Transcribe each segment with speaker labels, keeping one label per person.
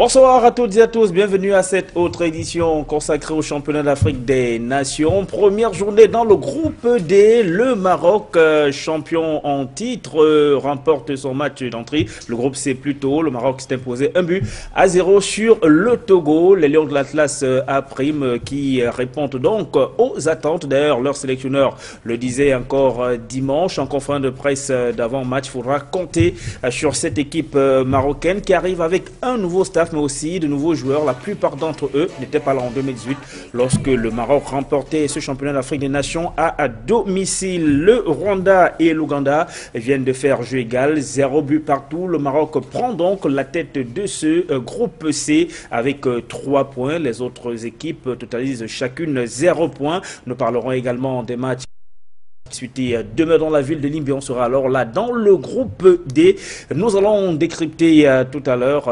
Speaker 1: Bonsoir à toutes et à tous, bienvenue à cette autre édition consacrée au championnat d'Afrique des Nations. Première journée dans le groupe D, le Maroc, champion en titre, remporte son match d'entrée. Le groupe C plutôt, le Maroc s'est imposé 1-0 sur le Togo. Les Lions de l'Atlas A' qui répondent donc aux attentes. D'ailleurs, leur sélectionneur le disait encore dimanche en conférence de presse d'avant-match. Il faudra compter sur cette équipe marocaine qui arrive avec un nouveau staff, mais aussi de nouveaux joueurs. La plupart d'entre eux n'étaient pas là en 2018 lorsque le Maroc remportait ce championnat d'Afrique des Nations à domicile. Le Rwanda et l'Ouganda viennent de faire jeu égal, 0 but partout. Le Maroc prend donc la tête de ce groupe C avec 3 points. Les autres équipes totalisent chacune 0 points. Nous parlerons également des matchs discuté demain dans la ville de Limbé. On sera alors là dans le groupe D. Nous allons décrypter tout à l'heure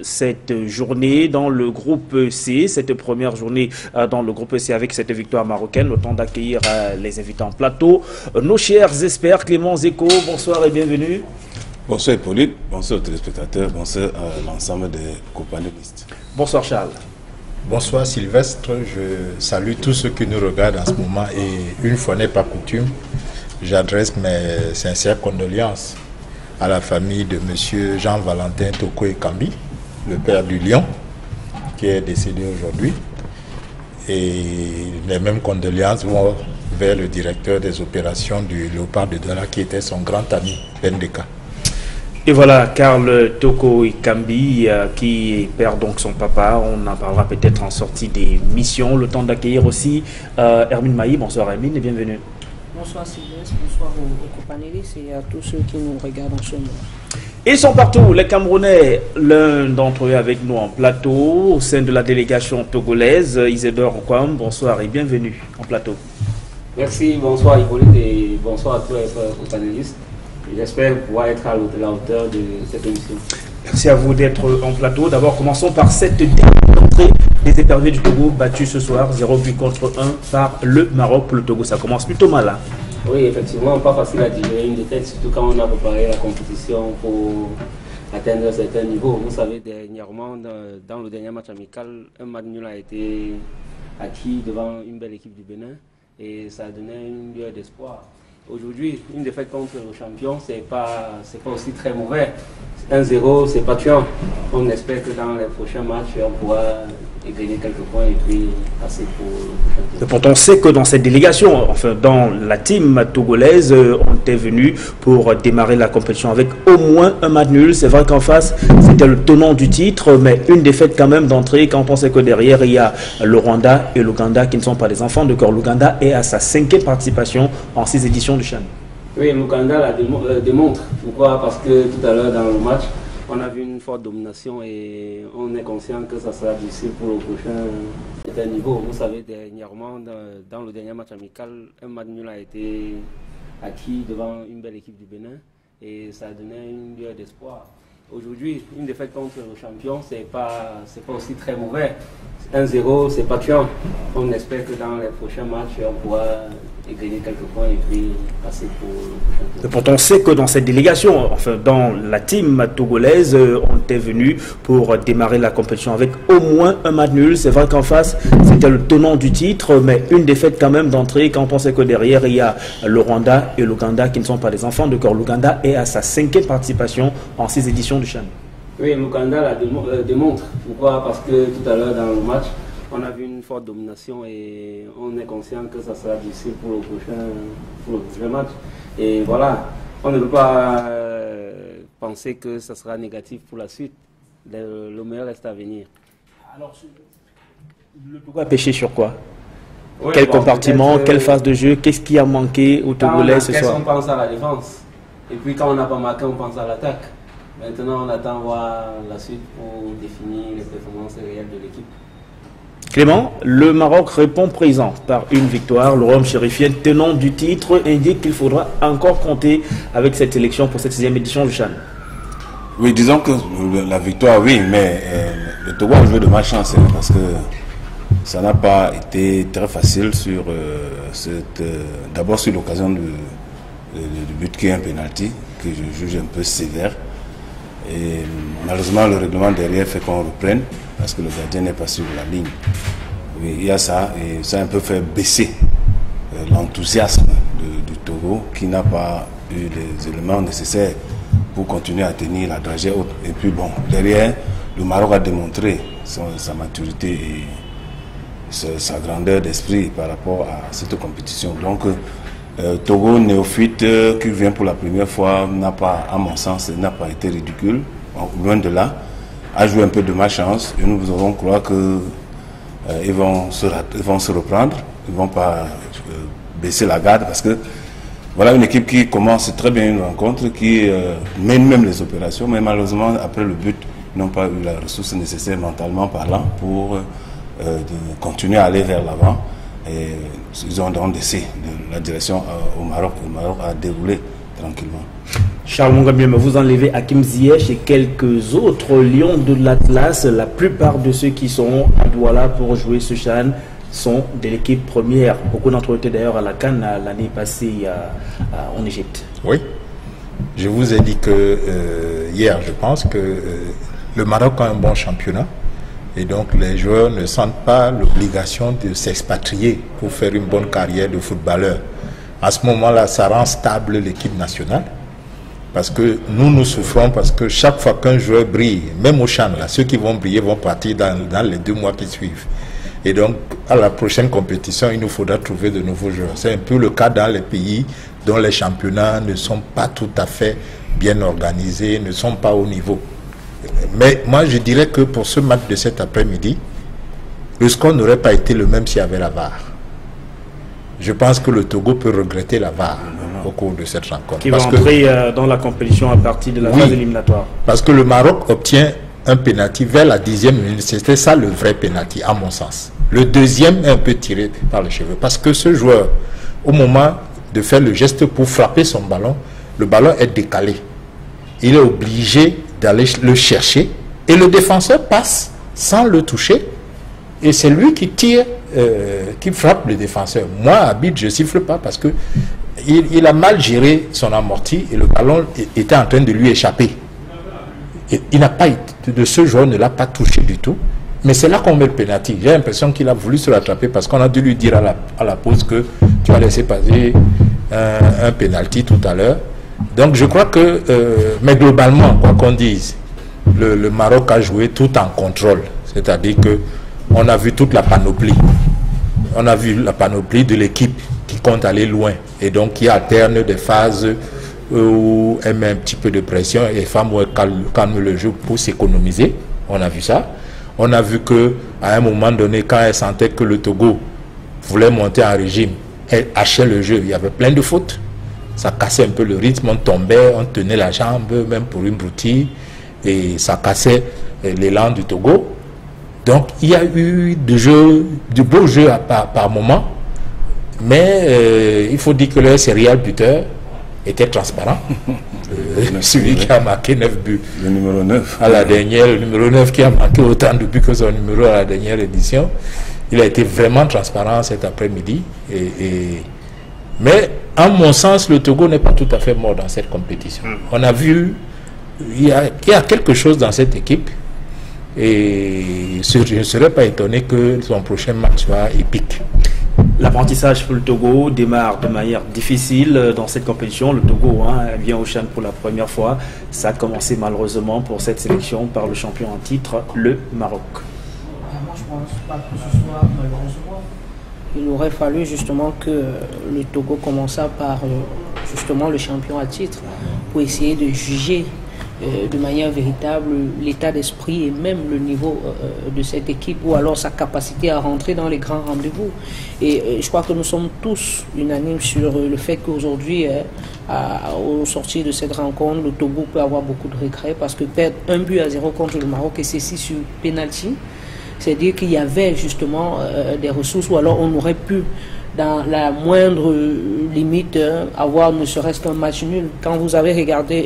Speaker 1: cette journée dans le groupe C, cette première journée dans le groupe C avec cette victoire marocaine. Le temps d'accueillir les invités en plateau. Nos chers experts, Clément Zeko, bonsoir et bienvenue.
Speaker 2: Bonsoir Hippolyte, bonsoir aux téléspectateurs, bonsoir à l'ensemble des copanélistes.
Speaker 1: Bonsoir Charles.
Speaker 3: Bonsoir Sylvestre, je salue tous ceux qui nous regardent en ce moment et une fois n'est pas coutume, j'adresse mes sincères condoléances à la famille de M. Jean-Valentin Toko Ekambi, le père du Lion, qui est décédé aujourd'hui. Et les mêmes condoléances vont vers le directeur des opérations du Léopard de Douala, qui était son grand ami, Bendeka.
Speaker 1: Et voilà, Karl Toko Ekambi qui perd donc son papa. On en parlera peut-être en sortie des missions. Le temps d'accueillir aussi Hermine Maï. Bonsoir Hermine et bienvenue.
Speaker 4: Bonsoir Sylvestre, bonsoir aux copanélistes et à tous ceux qui nous regardent en ce moment.
Speaker 1: Ils sont partout, les Camerounais, l'un d'entre eux avec nous en plateau, au sein de la délégation togolaise, Isidore Okwam. Bonsoir et bienvenue en plateau.
Speaker 5: Merci, bonsoir Hippolyte et bonsoir à tous les copanélistes. J'espère pouvoir être à la hauteur de cette émission.
Speaker 1: Merci à vous d'être en plateau. D'abord, commençons par cette entrée des éperviers du Togo battus ce soir, 0 but contre 1 par le Maroc pour le Togo. Ça commence plutôt mal là.
Speaker 5: Oui, effectivement, pas facile à digérer une défaite, surtout quand on a préparé la compétition pour atteindre un certain niveau. Vous savez, dernièrement, dans le dernier match amical, un match nul a été acquis devant une belle équipe du Bénin et ça a donné une lueur d'espoir. Aujourd'hui, une défaite contre le champion, c'est pas aussi très mauvais. 1-0, c'est pas tuant. On espère que dans les prochains matchs, on pourra gagner quelques points et puis passer pour le prochain tour.
Speaker 1: Et pourtant, on sait que dans cette délégation, enfin dans la team togolaise, on était venu pour démarrer la compétition avec au moins un match nul. C'est vrai qu'en face, c'était le tenant du titre, mais une défaite quand même d'entrée quand on sait que derrière, il y a le Rwanda et l'Ouganda qui ne sont pas des enfants de cœur. L'Ouganda est à sa 5e participation en 6 éditions du CHAN.
Speaker 5: Oui, l'Ouganda la démontre. Pourquoi? Parce que tout à l'heure dans le match, on a vu une forte domination et on est conscient que ça sera difficile pour le prochain niveau. Vous savez, dernièrement, dans le dernier match amical, un match nul a été acquis devant une belle équipe du Bénin et ça a donné une lueur d'espoir. Aujourd'hui, une défaite contre le champion, c'est pas aussi très mauvais. 1-0, c'est pas tuant. On espère que dans les prochains matchs, on pourra gagner quelques points et puis passer pour le prochain tour.
Speaker 1: Et pourtant, on sait que dans cette délégation, enfin dans la team togolaise, on était venu pour démarrer la compétition avec au moins un match nul. C'est vrai qu'en face, c'était le tenant du titre, mais une défaite quand même d'entrée quand on sait que derrière, il y a le Rwanda et l'Ouganda qui ne sont pas des enfants de cœur. L'Ouganda est à sa 5e participation en 6 éditions du CHAN.
Speaker 5: Oui, l'Ouganda la démontre. Pourquoi? Parce que tout à l'heure dans le match, on a vu une forte domination et on est conscient que ça sera difficile pour le prochain match. Et voilà, on ne peut pas penser que ça sera négatif pour la suite. Le meilleur reste à venir.
Speaker 1: Alors, le Togo a pêché sur quoi?
Speaker 5: Oui,
Speaker 1: quel compartiment, quelle phase de jeu, qu'est-ce qui a manqué au Togolais ce soir?
Speaker 5: On pense à la défense. Et puis quand on n'a pas marqué, on pense à l'attaque. Maintenant, on attend voir la suite pour définir les performances réelles de l'équipe.
Speaker 1: Clément, le Maroc répond présent par une victoire. Le Royaume chérifien, tenant du titre, indique qu'il faudra encore compter avec cette sélection pour cette 6e édition du CHAN.
Speaker 2: Oui, disons que la victoire, oui, mais le Togo a joué de malchance parce que ça n'a pas été très facile sur d'abord sur l'occasion du but qui est un penalty que je juge un peu sévère. Et malheureusement, le règlement derrière fait qu'on reprenne parce que le gardien n'est pas sur la ligne. Oui, il y a ça, et ça a un peu fait baisser l'enthousiasme du Togo qui n'a pas eu les éléments nécessaires pour continuer à tenir la dragée haute. Et puis bon, derrière, le Maroc a démontré sa maturité et sa grandeur d'esprit par rapport à cette compétition. Donc, Togo néophyte qui vient pour la première fois n'a pas, à mon sens, n'a pas été ridicule. Loin de là, a joué un peu de malchance et nous devons croire que ils vont se reprendre, ils ne vont pas baisser la garde parce que voilà une équipe qui commence très bien une rencontre, qui mène même les opérations, mais malheureusement après le but, ils n'ont pas eu la ressource nécessaire mentalement parlant pour de continuer à aller vers l'avant. Et ils ont donc laissé la direction au Maroc. Le Maroc a déroulé tranquillement.
Speaker 1: Charles Mongambien, vous enlevez Hakim Ziyech et quelques autres lions de l'Atlas. La plupart de ceux qui sont à Douala pour jouer ce CHAN sont de l'équipe première. Beaucoup d'entre eux étaient d'ailleurs à la CAN l'année passée en Égypte.
Speaker 3: Oui, je vous ai dit que hier, je pense que le Maroc a un bon championnat. Et donc les joueurs ne sentent pas l'obligation de s'expatrier pour faire une bonne carrière de footballeur. À ce moment-là, ça rend stable l'équipe nationale. Parce que nous souffrons parce que chaque fois qu'un joueur brille, même au CHAN, là, ceux qui vont briller vont partir dans les 2 mois qui suivent. Et donc, à la prochaine compétition, il nous faudra trouver de nouveaux joueurs. C'est un peu le cas dans les pays dont les championnats ne sont pas tout à fait bien organisés, ne sont pas au niveau. Mais moi, je dirais que pour ce match de cet après-midi, le score n'aurait pas été le même s'il y avait la VAR. Je pense que le Togo peut regretter la VAR au cours de cette rencontre.
Speaker 1: Qui va entrer dans la compétition à partir de la phase éliminatoire.
Speaker 3: Parce que le Maroc obtient un pénalty vers la 10e minute. C'était ça le vrai pénalty, à mon sens. Le deuxième est un peu tiré par les cheveux. Parce que ce joueur, au moment de faire le geste pour frapper son ballon, le ballon est décalé. Il est obligé d'aller le chercher et le défenseur passe sans le toucher et c'est lui qui tire, qui frappe le défenseur. Moi, à Abid, je ne siffle pas parce que il a mal géré son amorti et le ballon était en train de lui échapper. Et il n'a pas été, de ce joueur ne l'a pas touché du tout. Mais c'est là qu'on met le pénalty. J'ai l'impression qu'il a voulu se rattraper parce qu'on a dû lui dire à la pause que tu as laissé passer un pénalty tout à l'heure. Donc je crois que, mais globalement, quoi qu'on dise, le Maroc a joué tout en contrôle. C'est-à-dire qu'on a vu toute la panoplie. On a vu la panoplie de l'équipe qui compte aller loin. Et donc qui alterne des phases où elle met un petit peu de pression et les femmes où elle calme le jeu pour s'économiser. On a vu ça. On a vu qu'à un moment donné, quand elle sentait que le Togo voulait monter en régime, elle hachait le jeu. Il y avait plein de fautes. Ça cassait un peu le rythme, on tombait, on tenait la jambe, même pour une broutille, et ça cassait l'élan du Togo. Donc il y a eu de beaux jeux par moment, mais il faut dire que le serial buteur était transparent. Celui qui a marqué 9 buts.
Speaker 2: Le numéro 9.
Speaker 3: À la dernière, le numéro 9 qui a marqué autant de buts que son numéro à la dernière édition. Il a été vraiment transparent cet après-midi. Mais, à mon sens, le Togo n'est pas tout à fait mort dans cette compétition. On a vu, il y a quelque chose dans cette équipe. Et je ne serais pas étonné que son prochain match soit épique.
Speaker 1: L'apprentissage pour le Togo démarre de manière difficile dans cette compétition. Le Togo vient au CHAN pour la première fois. Ça a commencé malheureusement pour cette sélection par le champion en titre, le Maroc.
Speaker 4: Moi, je pense pas que ce soit malheureusement. Il aurait fallu justement que le Togo commençât par justement le champion à titre pour essayer de juger de manière véritable l'état d'esprit et même le niveau de cette équipe ou alors sa capacité à rentrer dans les grands rendez-vous. Et je crois que nous sommes tous unanimes sur le fait qu'aujourd'hui, au sortir de cette rencontre, le Togo peut avoir beaucoup de regrets parce que perdre 1-0 contre le Maroc et ceci sur penalty, c'est-à-dire qu'il y avait justement des ressources ou alors on aurait pu dans la moindre limite, avoir ne serait-ce qu'un match nul. Quand vous avez regardé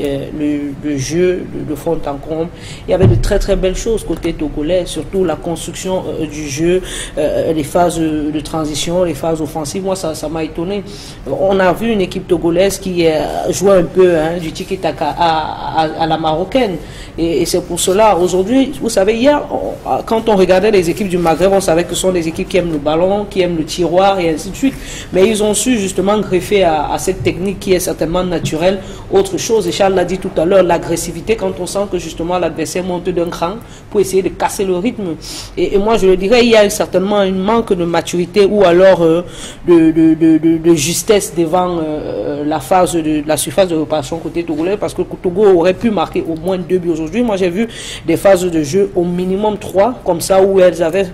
Speaker 4: le jeu de fond en comble, il y avait de très très belles choses côté togolais, surtout la construction du jeu, les phases de transition, les phases offensives. Moi, ça m'a étonné. On a vu une équipe togolaise qui joue un peu du tiki-taka à la marocaine. Et c'est pour cela, aujourd'hui, vous savez, hier, quand on regardait les équipes du Maghreb, on savait que ce sont des équipes qui aiment le ballon, qui aiment le tiroir et ainsi de suite. Mais ils ont su justement greffer à cette technique qui est certainement naturelle autre chose. Et Charles l'a dit tout à l'heure, l'agressivité, quand on sent que justement l'adversaire monte d'un cran pour essayer de casser le rythme. Et moi, je le dirais, il y a certainement un manque de maturité ou alors de justesse devant la surface de réparation côté togolais, parce que Togo aurait pu marquer au moins 2 buts aujourd'hui. Moi, j'ai vu des phases de jeu au minimum 3, comme ça, où elles avaient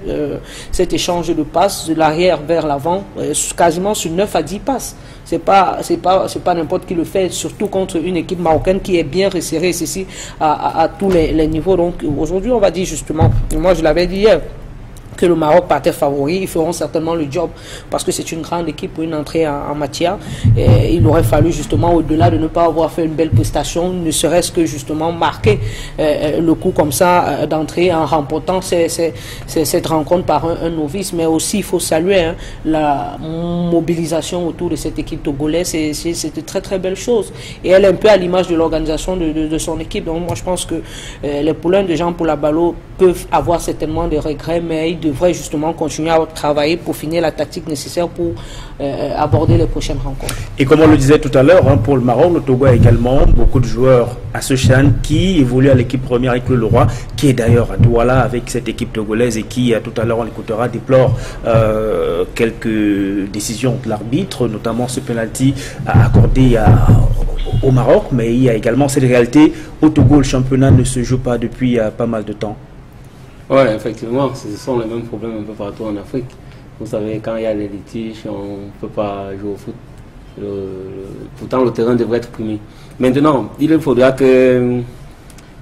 Speaker 4: cet échange de passes de l'arrière vers l'avant, quasiment sur 9 à 10 passes. C'est pas n'importe qui le fait, surtout contre une équipe marocaine qui est bien resserrée, ceci à tous les niveaux. Donc aujourd'hui, on va dire justement, moi je l'avais dit hier, que le Maroc partait favori, ils feront certainement le job parce que c'est une grande équipe pour une entrée en matière. Et il aurait fallu justement, au-delà de ne pas avoir fait une belle prestation, ne serait-ce que justement marquer le coup comme ça d'entrée en remportant cette rencontre par un novice. Mais aussi, il faut saluer la mobilisation autour de cette équipe togolaise. C'est de très très belles choses. Et elle est un peu à l'image de l'organisation de son équipe. Donc moi, je pense que les poulains de Jean Poulabalo peuvent avoir certainement des regrets, mais ils devraient justement continuer à travailler pour finir la tactique nécessaire pour aborder les prochaines rencontres.
Speaker 1: Et comme on le disait tout à l'heure, pour le Maroc, le Togo a également beaucoup de joueurs à ce CHAN qui évoluent à l'équipe première avec le Leroy, qui est d'ailleurs à Douala avec cette équipe togolaise et qui, tout à l'heure on l'écoutera, déplore quelques décisions de l'arbitre, notamment ce penalty accordé au Maroc, mais il y a également cette réalité. Au Togo, le championnat ne se joue pas depuis pas mal de temps.
Speaker 5: Oui, effectivement, ce sont les mêmes problèmes un peu partout en Afrique. Vous savez, quand il y a des litiges, on ne peut pas jouer au foot. Pourtant, le terrain devrait être primé. Maintenant, il faudra que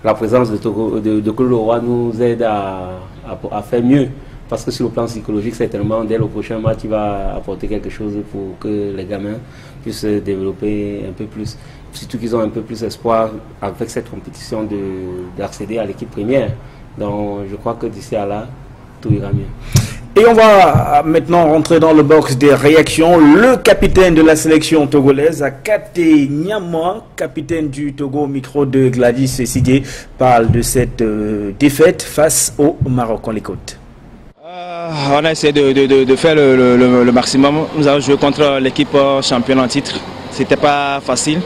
Speaker 5: la présence de Claude Leroy nous aide à faire mieux. Parce que sur le plan psychologique, certainement, dès le prochain match, il va apporter quelque chose pour que les gamins puissent se développer un peu plus. Surtout qu'ils ont un peu plus d'espoir avec cette compétition d'accéder à l'équipe première. Donc je crois que d'ici à là, tout ira mieux.
Speaker 1: Et on va maintenant rentrer dans le box des réactions. Le capitaine de la sélection togolaise, Kate Nyama, capitaine du Togo, au micro de Gladys Sidé, parle de cette défaite face au Maroc. On l'écoute.
Speaker 6: On a essayé de faire le maximum. Nous avons joué contre l'équipe championne en titre. C'était pas facile.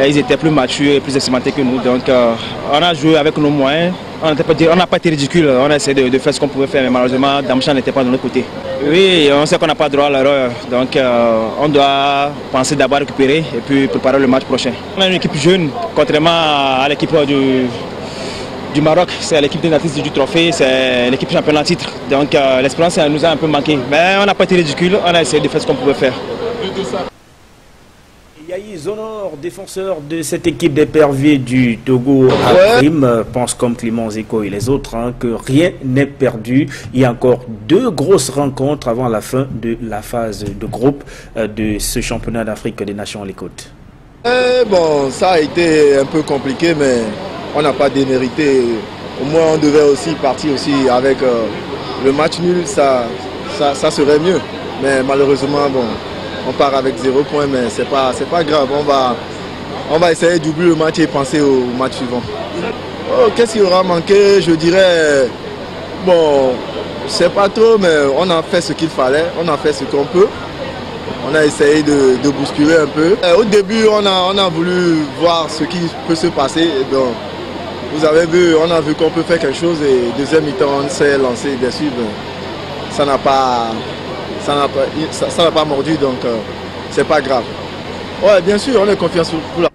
Speaker 6: Ils étaient plus matures et plus expérimentés que nous. Donc on a joué avec nos moyens. On n'a pas été ridicule. On a essayé de faire ce qu'on pouvait faire, mais malheureusement, Damchan n'était pas de notre côté. Oui, on sait qu'on n'a pas droit à l'erreur. Donc on doit penser d'abord récupérer et puis préparer le match prochain. On a une équipe jeune, contrairement à l'équipe du Maroc. C'est l'équipe dénatrice du trophée, c'est l'équipe championne en titre. Donc l'expérience nous a un peu manqué. Mais on n'a pas été ridicule. On a essayé de faire ce qu'on pouvait faire.
Speaker 1: Yaïs Honor, défenseur de cette équipe d'éperviers du Togo à Prime, pense comme Clément Zeko et les autres que rien n'est perdu. Il y a encore 2 grosses rencontres avant la fin de la phase de groupe de ce championnat d'Afrique des Nations à l'écoute.
Speaker 7: Bon, ça a été un peu compliqué, mais on n'a pas démérité. Au moins, on devait aussi partir aussi avec le match nul, ça serait mieux. Mais malheureusement, bon, on part avec 0 point, mais c'est pas grave. On va essayer d'oublier le match et penser au match suivant. Oh, qu'est-ce qui aura manqué? Je dirais, bon, je sais pas trop, mais on a fait ce qu'il fallait, on a fait ce qu'on peut. On a essayé de bousculer un peu. Au début, on a voulu voir ce qui peut se passer. Donc, vous avez vu, on a vu qu'on peut faire quelque chose et deuxième mi-temps, on s'est lancé dessus. Ça n'a pas mordu, donc c'est pas grave. Ouais, bien sûr, on est confiant pour la...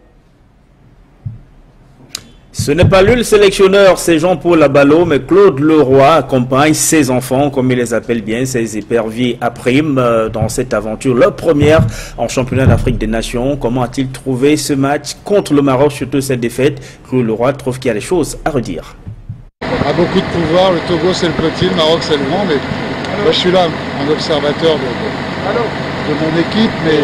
Speaker 1: Ce n'est pas lui le sélectionneur, c'est Jean-Paul Abalo, mais Claude Leroy accompagne ses enfants, comme il les appelle bien, ses éperviers à Prime, dans cette aventure, leur première en championnat d'Afrique des Nations. Comment a-t-il trouvé ce match contre le Maroc, surtout cette défaite? Claude Leroy trouve qu'il y a des choses à redire.
Speaker 8: On a beaucoup de pouvoir, le Togo c'est le petit, le Maroc c'est le grand, mais moi je suis là en observateur de mon équipe, mais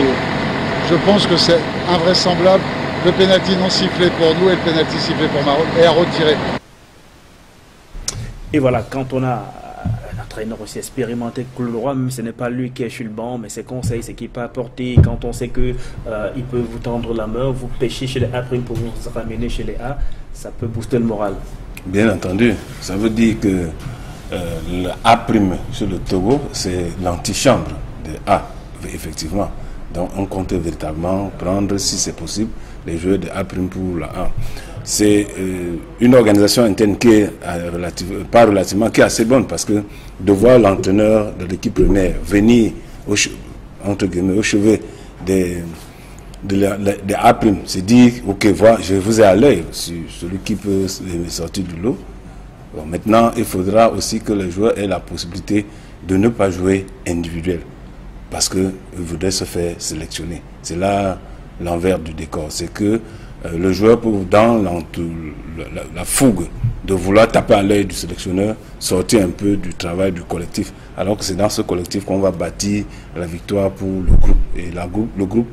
Speaker 8: je pense que c'est invraisemblable. Le pénalty non sifflé pour nous et le pénalty sifflé pour Maroc est à retirer.
Speaker 1: Et voilà, quand on a un entraîneur aussi expérimenté que Claude Leroy, même ce n'est pas lui qui est sur le banc, mais ses conseils, ce qu'il peut apporter, quand on sait qu'il peut vous tendre la main, vous pêchez chez les A' pour vous ramener chez les A, ça peut booster le moral.
Speaker 2: Bien entendu, ça veut dire que le A' sur le Togo, c'est l'antichambre de A, effectivement. Donc on compte véritablement prendre, si c'est possible, les joueurs de A' pour la A. C'est une organisation interne qui est qui est assez bonne, parce que de voir l'entraîneur de l'équipe première venir entre guillemets, au chevet des A', c'est dire, ok, voilà, je vous ai à l'œil sur celui qui peut sortir du lot. Bon, maintenant, il faudra aussi que les joueurs aient la possibilité de ne pas jouer individuel, parce qu'ils voudraient se faire sélectionner. C'est là l'envers du décor. C'est que le joueur peut, dans la fougue de vouloir taper à l'œil du sélectionneur, sortir un peu du travail du collectif, alors que c'est dans ce collectif qu'on va bâtir la victoire pour le groupe. Et le groupe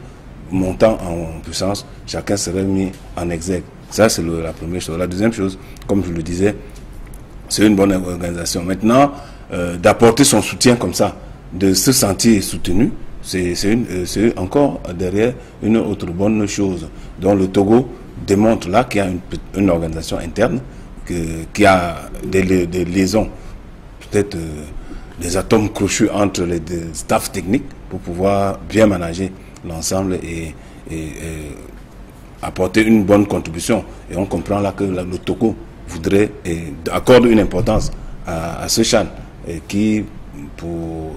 Speaker 2: montant en puissance, chacun serait mis en exergue. Ça, c'est la première chose. La deuxième chose, comme je le disais, c'est une bonne organisation. Maintenant, d'apporter son soutien comme ça, de se sentir soutenu, c'est encore derrière une autre bonne chose. Donc le Togo démontre là qu'il y a une organisation interne, qui a des liaisons, peut-être des atomes crochus entre les staffs techniques pour pouvoir bien manager l'ensemble et apporter une bonne contribution. Et on comprend là que le Togo voudrait et accorde une importance à ce CHAN qui, pour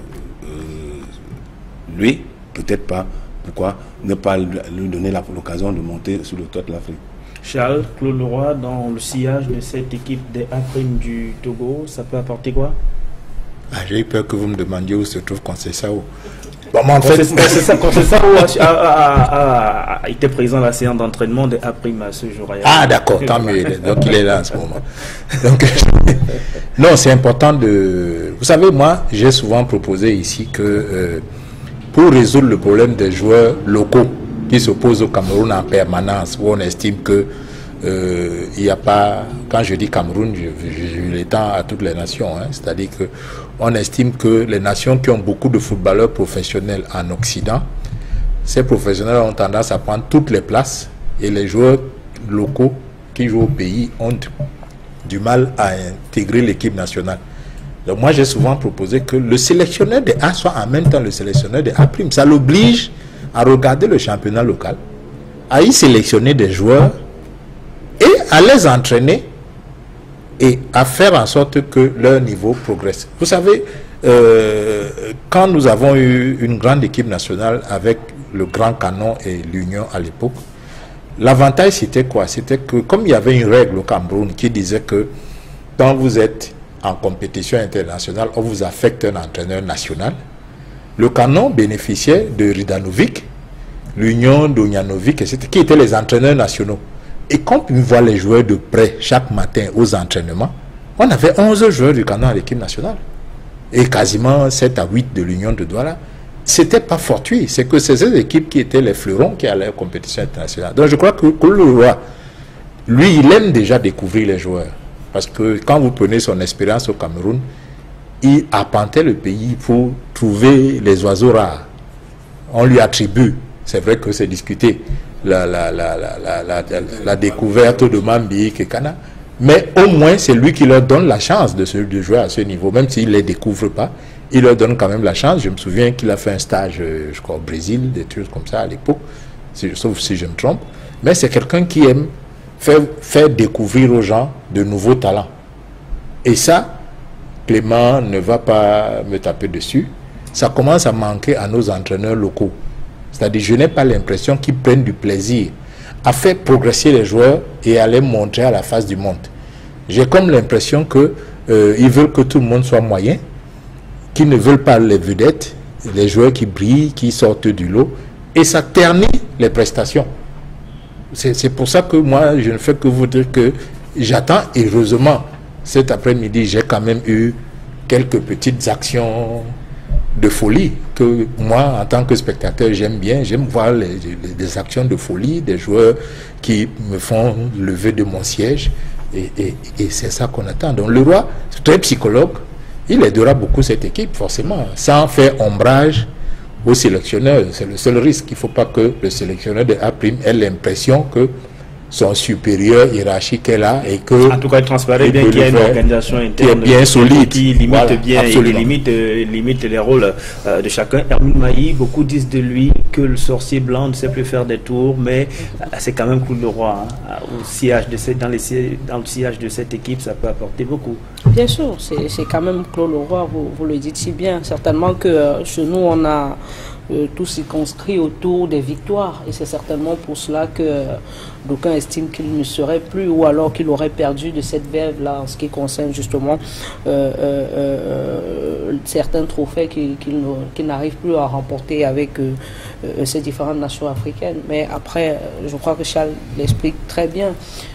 Speaker 2: lui, peut-être pas. Pourquoi ne pas lui donner l'occasion de monter sur le toit de l'Afrique?
Speaker 1: Charles, Claude Leroy, dans le sillage de cette équipe des A' du Togo, ça peut apporter quoi?
Speaker 3: J'ai eu peur que vous me demandiez où se trouve Conceição.
Speaker 1: Bon, en fait, Conceição a été présent à la séance d'entraînement des A' à ce jour.
Speaker 3: Ah d'accord, tant mieux. Donc il est là en ce moment. Donc, non, c'est important de... Vous savez, moi, j'ai souvent proposé ici que pour résoudre le problème des joueurs locaux qui s'opposent au Cameroun en permanence, où on estime que il n'y a pas... Quand je dis Cameroun, je l'étends à toutes les nations. Hein, c'est-à-dire que on estime que les nations qui ont beaucoup de footballeurs professionnels en Occident, ces professionnels ont tendance à prendre toutes les places et les joueurs locaux qui jouent au pays ont du mal à intégrer l'équipe nationale. Donc moi j'ai souvent proposé que le sélectionneur des A soit en même temps le sélectionneur des A'. Ça l'oblige à regarder le championnat local, à y sélectionner des joueurs et à les entraîner et à faire en sorte que leur niveau progresse. Vous savez, quand nous avons eu une grande équipe nationale avec le Grand Canon et l'Union à l'époque, l'avantage c'était quoi? C'était que comme il y avait une règle au Cameroun qui disait que quand vous êtes en compétition internationale, on vous affecte un entraîneur national, le Canon bénéficiait de Ridanovic, l'Union d'Ognanovic, etc., qui étaient les entraîneurs nationaux. Et quand on voit les joueurs de près chaque matin aux entraînements, on avait 11 joueurs du Canon à l'équipe nationale. Et quasiment 7 à 8 de l'Union de Douala. C'était pas fortuit, c'est que c'est ces équipes qui étaient les fleurons qui allaient aux compétitions internationales. Donc je crois que le roi, lui, il aime déjà découvrir les joueurs. Parce que quand vous prenez son expérience au Cameroun, il arpentait le pays pour trouver les oiseaux rares. On lui attribue, c'est vrai que c'est discuté, la découverte de Mambi, Kekana, mais au moins c'est lui qui leur donne la chance de jouer à ce niveau, même s'il ne les découvre pas, il leur donne quand même la chance. Je me souviens qu'il a fait un stage, je crois, au Brésil, des trucs comme ça à l'époque, sauf si je me trompe, mais c'est quelqu'un qui aime faire découvrir aux gens de nouveaux talents. Et ça, Clément ne va pas me taper dessus. Ça commence à manquer à nos entraîneurs locaux. C'est-à-dire, je n'ai pas l'impression qu'ils prennent du plaisir à faire progresser les joueurs et à les montrer à la face du monde. J'ai comme l'impression qu'ils veulent que tout le monde soit moyen, qu'ils ne veulent pas les vedettes, les joueurs qui brillent, qui sortent du lot, et ça ternit les prestations. C'est pour ça que moi, je ne fais que vous dire que j'attends, et heureusement, cet après-midi, j'ai quand même eu quelques petites actions de folie que moi, en tant que spectateur, j'aime bien. J'aime voir des actions de folie, des joueurs qui me font lever de mon siège. Et c'est ça qu'on attend. Donc le roi, très psychologue, il aidera beaucoup cette équipe, forcément, sans faire ombrage au sélectionneur. C'est le seul risque. Il ne faut pas que le sélectionneur de A' ait l'impression que son supérieur hiérarchique est là et que...
Speaker 1: En tout cas, il transparaît bien qu'il y a une organisation interne
Speaker 3: qui est bien solide,
Speaker 1: qui limite
Speaker 3: voilà,
Speaker 1: bien
Speaker 3: absolument.
Speaker 1: et limite les rôles de chacun. Hermine Mailly, beaucoup disent de lui que le sorcier blanc ne sait plus faire des tours, mais c'est quand même Claude Leroy. Au sillage dans le sillage de cette équipe, ça peut apporter beaucoup.
Speaker 4: Bien sûr, c'est quand même Claude Leroy, vous le dites si bien. Certainement que chez nous, on a tout circonscrit autour des victoires. Et c'est certainement pour cela que d'aucuns estiment qu'il ne serait plus, ou alors qu'il aurait perdu de cette verve-là en ce qui concerne justement certains trophées qu'il n'arrive plus à remporter avec ces différentes nations africaines. Mais après, je crois que Charles l'explique très bien.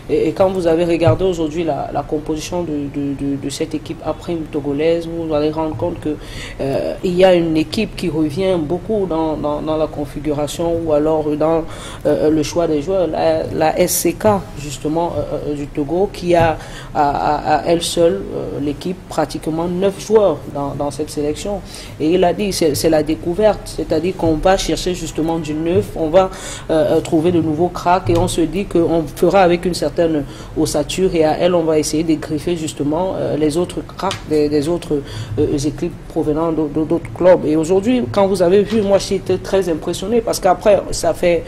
Speaker 4: Et quand vous avez regardé aujourd'hui la composition de cette équipe après togolaise, vous allez rendre compte que il y a une équipe qui revient beaucoup dans la configuration ou alors dans le choix des joueurs. La SCK justement du Togo qui a à elle seule l'équipe pratiquement 9 joueurs dans cette sélection. Et il a dit c'est la découverte, c'est-à-dire qu'on va chercher justement du neuf, on va trouver de nouveaux cracks et on se dit qu'on fera avec une certaine ossature et à elle on va essayer de griffer justement les autres cracks des autres équipes provenant d'autres clubs. Et aujourd'hui, quand vous avez vu, moi j'étais très impressionné parce qu'après ça fait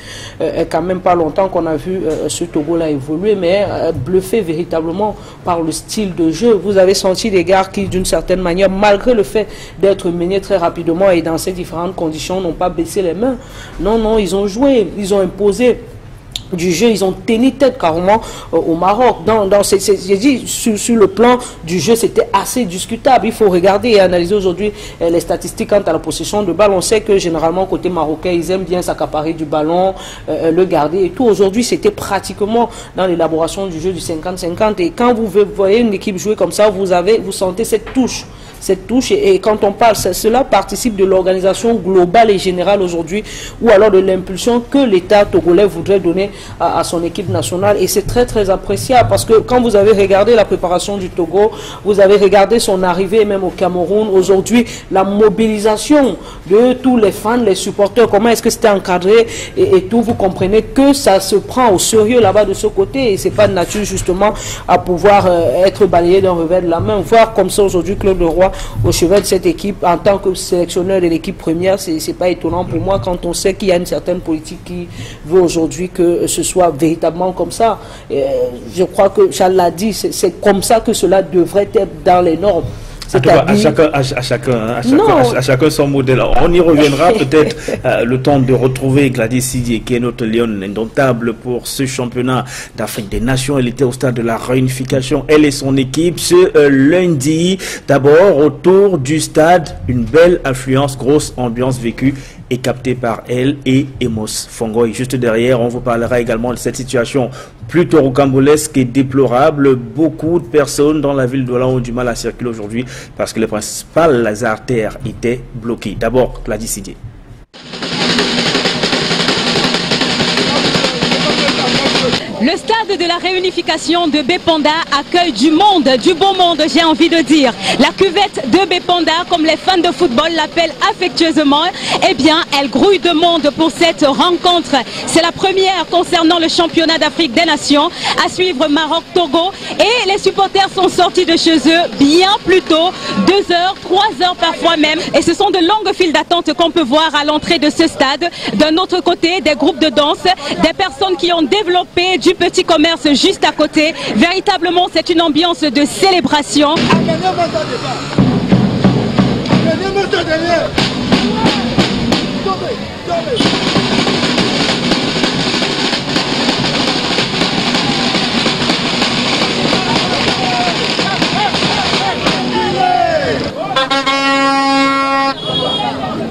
Speaker 4: quand même pas longtemps qu'on a vu ce Togo-là évoluer, mais bluffé véritablement par le style de jeu. Vous avez senti des gars qui d'une certaine manière, malgré le fait d'être menés très rapidement et dans ces différentes conditions, n'ont pas baissé les mains. Non, non, ils ont joué, ils ont imposé du jeu, ils ont tenu tête carrément au Maroc. J'ai dit, sur le plan du jeu, c'était assez discutable. Il faut regarder et analyser aujourd'hui les statistiques quant à la possession de balle. On sait que généralement, côté marocain, ils aiment bien s'accaparer du ballon, le garder et tout. Aujourd'hui, c'était pratiquement dans l'élaboration du jeu du 50-50. Et quand vous voyez une équipe jouer comme ça, vous sentez cette touche. Et quand on parle, cela participe de l'organisation globale et générale aujourd'hui, ou alors de l'impulsion que l'État togolais voudrait donner à son équipe nationale. Et c'est très très appréciable parce que quand vous avez regardé la préparation du Togo, vous avez regardé son arrivée même au Cameroun, aujourd'hui la mobilisation de tous les fans, les supporters, comment est-ce que c'était encadré et tout, vous comprenez que ça se prend au sérieux là-bas de ce côté et c'est pas de nature justement à pouvoir être balayé d'un revers de la main. Voir comme ça aujourd'hui Claude Leroy au chevet de cette équipe en tant que sélectionneur de l'équipe première, c'est pas étonnant pour moi quand on sait qu'il y a une certaine politique qui veut aujourd'hui que ce soit véritablement comme ça. Et je crois que Charles l'a dit, c'est comme ça que cela devrait être dans les normes.
Speaker 1: À chacun son modèle. On y reviendra peut-être le temps de retrouver Gladys Sidié, qui est notre lionne indomptable pour ce championnat d'Afrique des Nations. Elle était au stade de la réunification, elle et son équipe, ce lundi. D'abord, autour du stade, une belle affluence, grosse ambiance vécue et captée par elle et Emos Fongoy. Juste derrière, on vous parlera également de cette situation plutôt rocambolesque et déplorable. Beaucoup de personnes dans la ville d'Olan ont du mal à circuler aujourd'hui parce que les principales artères étaient bloquées. D'abord, Gladys Sidié.
Speaker 9: Le stade de la réunification de Bépanda accueille du monde, du beau monde, j'ai envie de dire. La cuvette de Bépanda, comme les fans de football l'appellent affectueusement, eh bien, elle grouille de monde pour cette rencontre. C'est la première concernant le championnat d'Afrique des Nations. À suivre Maroc-Togo. Et les supporters sont sortis de chez eux bien plus tôt, 2 heures, 3 heures parfois même. Et ce sont de longues files d'attente qu'on peut voir à l'entrée de ce stade. D'un autre côté, des groupes de danse, des personnes qui ont développé du petit commerce juste à côté. Véritablement, c'est une ambiance de célébration.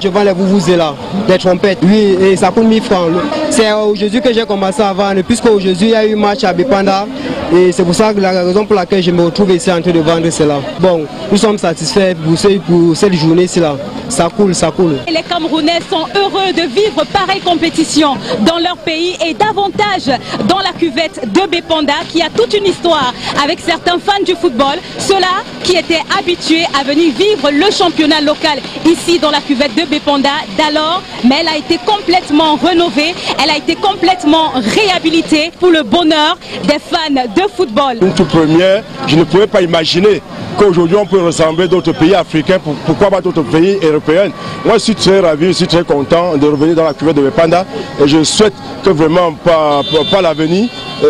Speaker 10: Je vois les vouvouzela, des trompettes. Oui, et ça coûte 1000 francs. c'est aujourd'hui que j'ai commencé à vendre, puisque aujourd'hui il y a eu match à Bepanda. Et c'est pour ça que la raison pour laquelle je me retrouve ici en train de vendre cela. Bon, nous sommes satisfaits pour cette journée-ci là. Ça coule, ça coule.
Speaker 9: Les Camerounais sont heureux de vivre pareille compétition dans leur pays et davantage dans la cuvette de Bepanda qui a toute une histoire avec certains fans du football, ceux-là qui étaient habitués à venir vivre le championnat local ici dans la cuvette de Bepanda d'alors, mais elle a été complètement rénovée, elle a été complètement réhabilitée pour le bonheur des fans de football.
Speaker 11: Une toute première, je ne pouvais pas imaginer qu'aujourd'hui on peut ressembler d'autres pays africains, pourquoi pas d'autres pays européens. Moi je suis très ravi, je suis très content de revenir dans la cuvette de Bepanda et je souhaite que vraiment par l'avenir,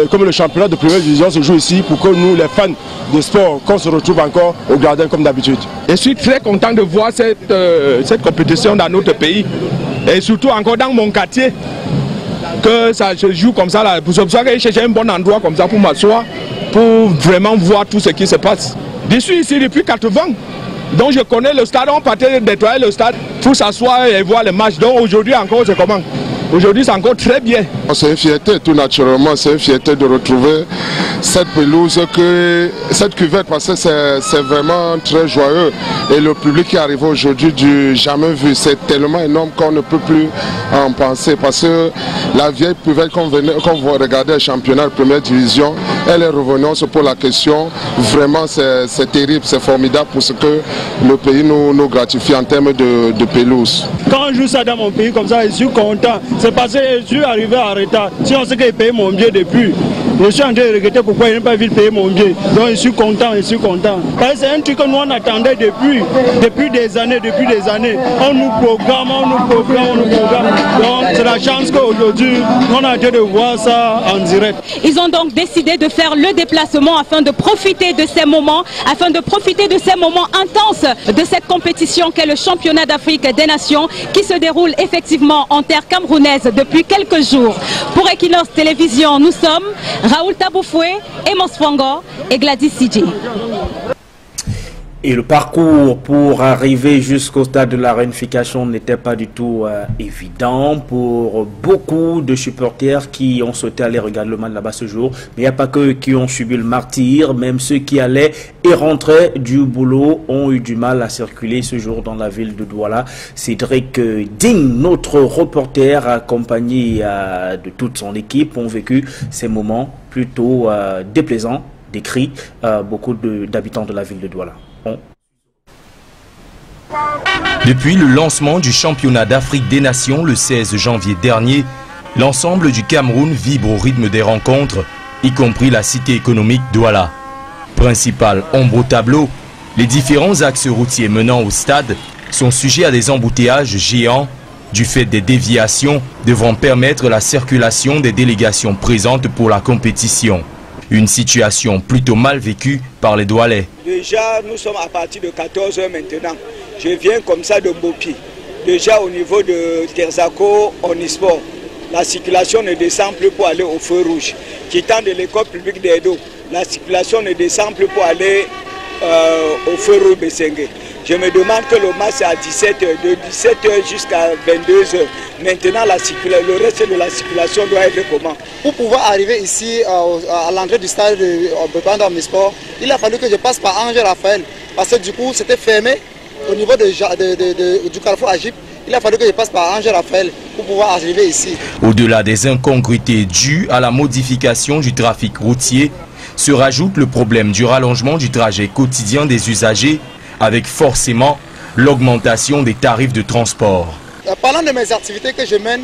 Speaker 11: comme le championnat de première division se joue ici, pour que nous les fans de sport, qu'on se retrouve encore au gradin comme d'habitude.
Speaker 12: Je suis très content de voir cette compétition dans notre pays et surtout encore dans mon quartier. Que ça se joue comme ça là, pour ça que j'ai cherché un bon endroit comme ça pour m'asseoir, pour vraiment voir tout ce qui se passe. Je suis ici depuis 80, donc je connais le stade, on partait nettoyer le stade pour s'asseoir et voir les matchs. Donc aujourd'hui encore c'est comment? Aujourd'hui c'est encore très bien.
Speaker 13: C'est une fierté tout naturellement, c'est une fierté de retrouver cette pelouse, cette cuvette, parce que c'est vraiment très joyeux. Et le public qui arrive aujourd'hui du jamais vu, c'est tellement énorme qu'on ne peut plus en penser. Parce que la vieille cuvette qu'on regardait le championnat de première division, elle est revenue, on se pose la question. Vraiment c'est terrible, c'est formidable pour ce que le pays nous gratifie en termes de pelouse.
Speaker 14: Quand je joue ça dans mon pays comme ça, je suis content. C'est parce que je suis arrivé en retard. Si on sait que j'ai payé mon billet depuis, je suis en train de regretter pourquoi je n'ai pas vu payer mon billet. Donc je suis content, je suis content. Parce que c'est un truc que nous on attendait depuis des années. On nous programme. Donc c'est la chance qu'aujourd'hui, on a de voir ça en direct.
Speaker 9: Ils ont donc décidé de faire le déplacement afin de profiter de ces moments, intenses de cette compétition qu'est le championnat d'Afrique des Nations qui se déroule effectivement en terre camerounaise depuis quelques jours. Pour Equinox Télévision, nous sommes Raoul Taboufoué, Emos Fwango et Gladys Sidji.
Speaker 1: Et le parcours pour arriver jusqu'au stade de la réunification n'était pas du tout évident pour beaucoup de supporters qui ont souhaité aller regarder le match là-bas ce jour. Mais il n'y a pas que qui ont subi le martyre, même ceux qui allaient et rentraient du boulot ont eu du mal à circuler ce jour dans la ville de Douala. Cédric Digne, notre reporter accompagné de toute son équipe, ont vécu ces moments plutôt déplaisants, décrits beaucoup d'habitants de la ville de Douala.
Speaker 15: Depuis le lancement du championnat d'Afrique des Nations le 16 janvier dernier, l'ensemble du Cameroun vibre au rythme des rencontres, y compris la cité économique Douala. Principale ombre au tableau, les différents axes routiers menant au stade sont sujets à des embouteillages géants du fait des déviations devant permettre la circulation des délégations présentes pour la compétition. Une situation plutôt mal vécue par les Doualais.
Speaker 16: Déjà, nous sommes à partir de 14 h maintenant. Je viens comme ça de Bopi. Déjà au niveau de Terzako, Onisport, la circulation ne descend plus pour aller au feu rouge. Quittant de l'école publique d'Edo, la circulation ne descend plus pour aller au feu rouge Bessengue. Je me demande que le match est à 17 h, de 17 h jusqu'à 22 h. Maintenant, le reste de la circulation doit être comment?
Speaker 17: Pour pouvoir arriver ici à l'entrée du stade de Bepanda Omnisport, il a fallu que je passe par Angers Raphaël. Parce que du coup, c'était fermé au niveau du carrefour Agip. Il a fallu que je passe par Angers Raphaël pour pouvoir arriver ici.
Speaker 15: Au-delà des incongruités dues à la modification du trafic routier, se rajoute le problème du rallongement du trajet quotidien des usagers, avec forcément l'augmentation des tarifs de transport.
Speaker 17: Parlant de mes activités que je mène,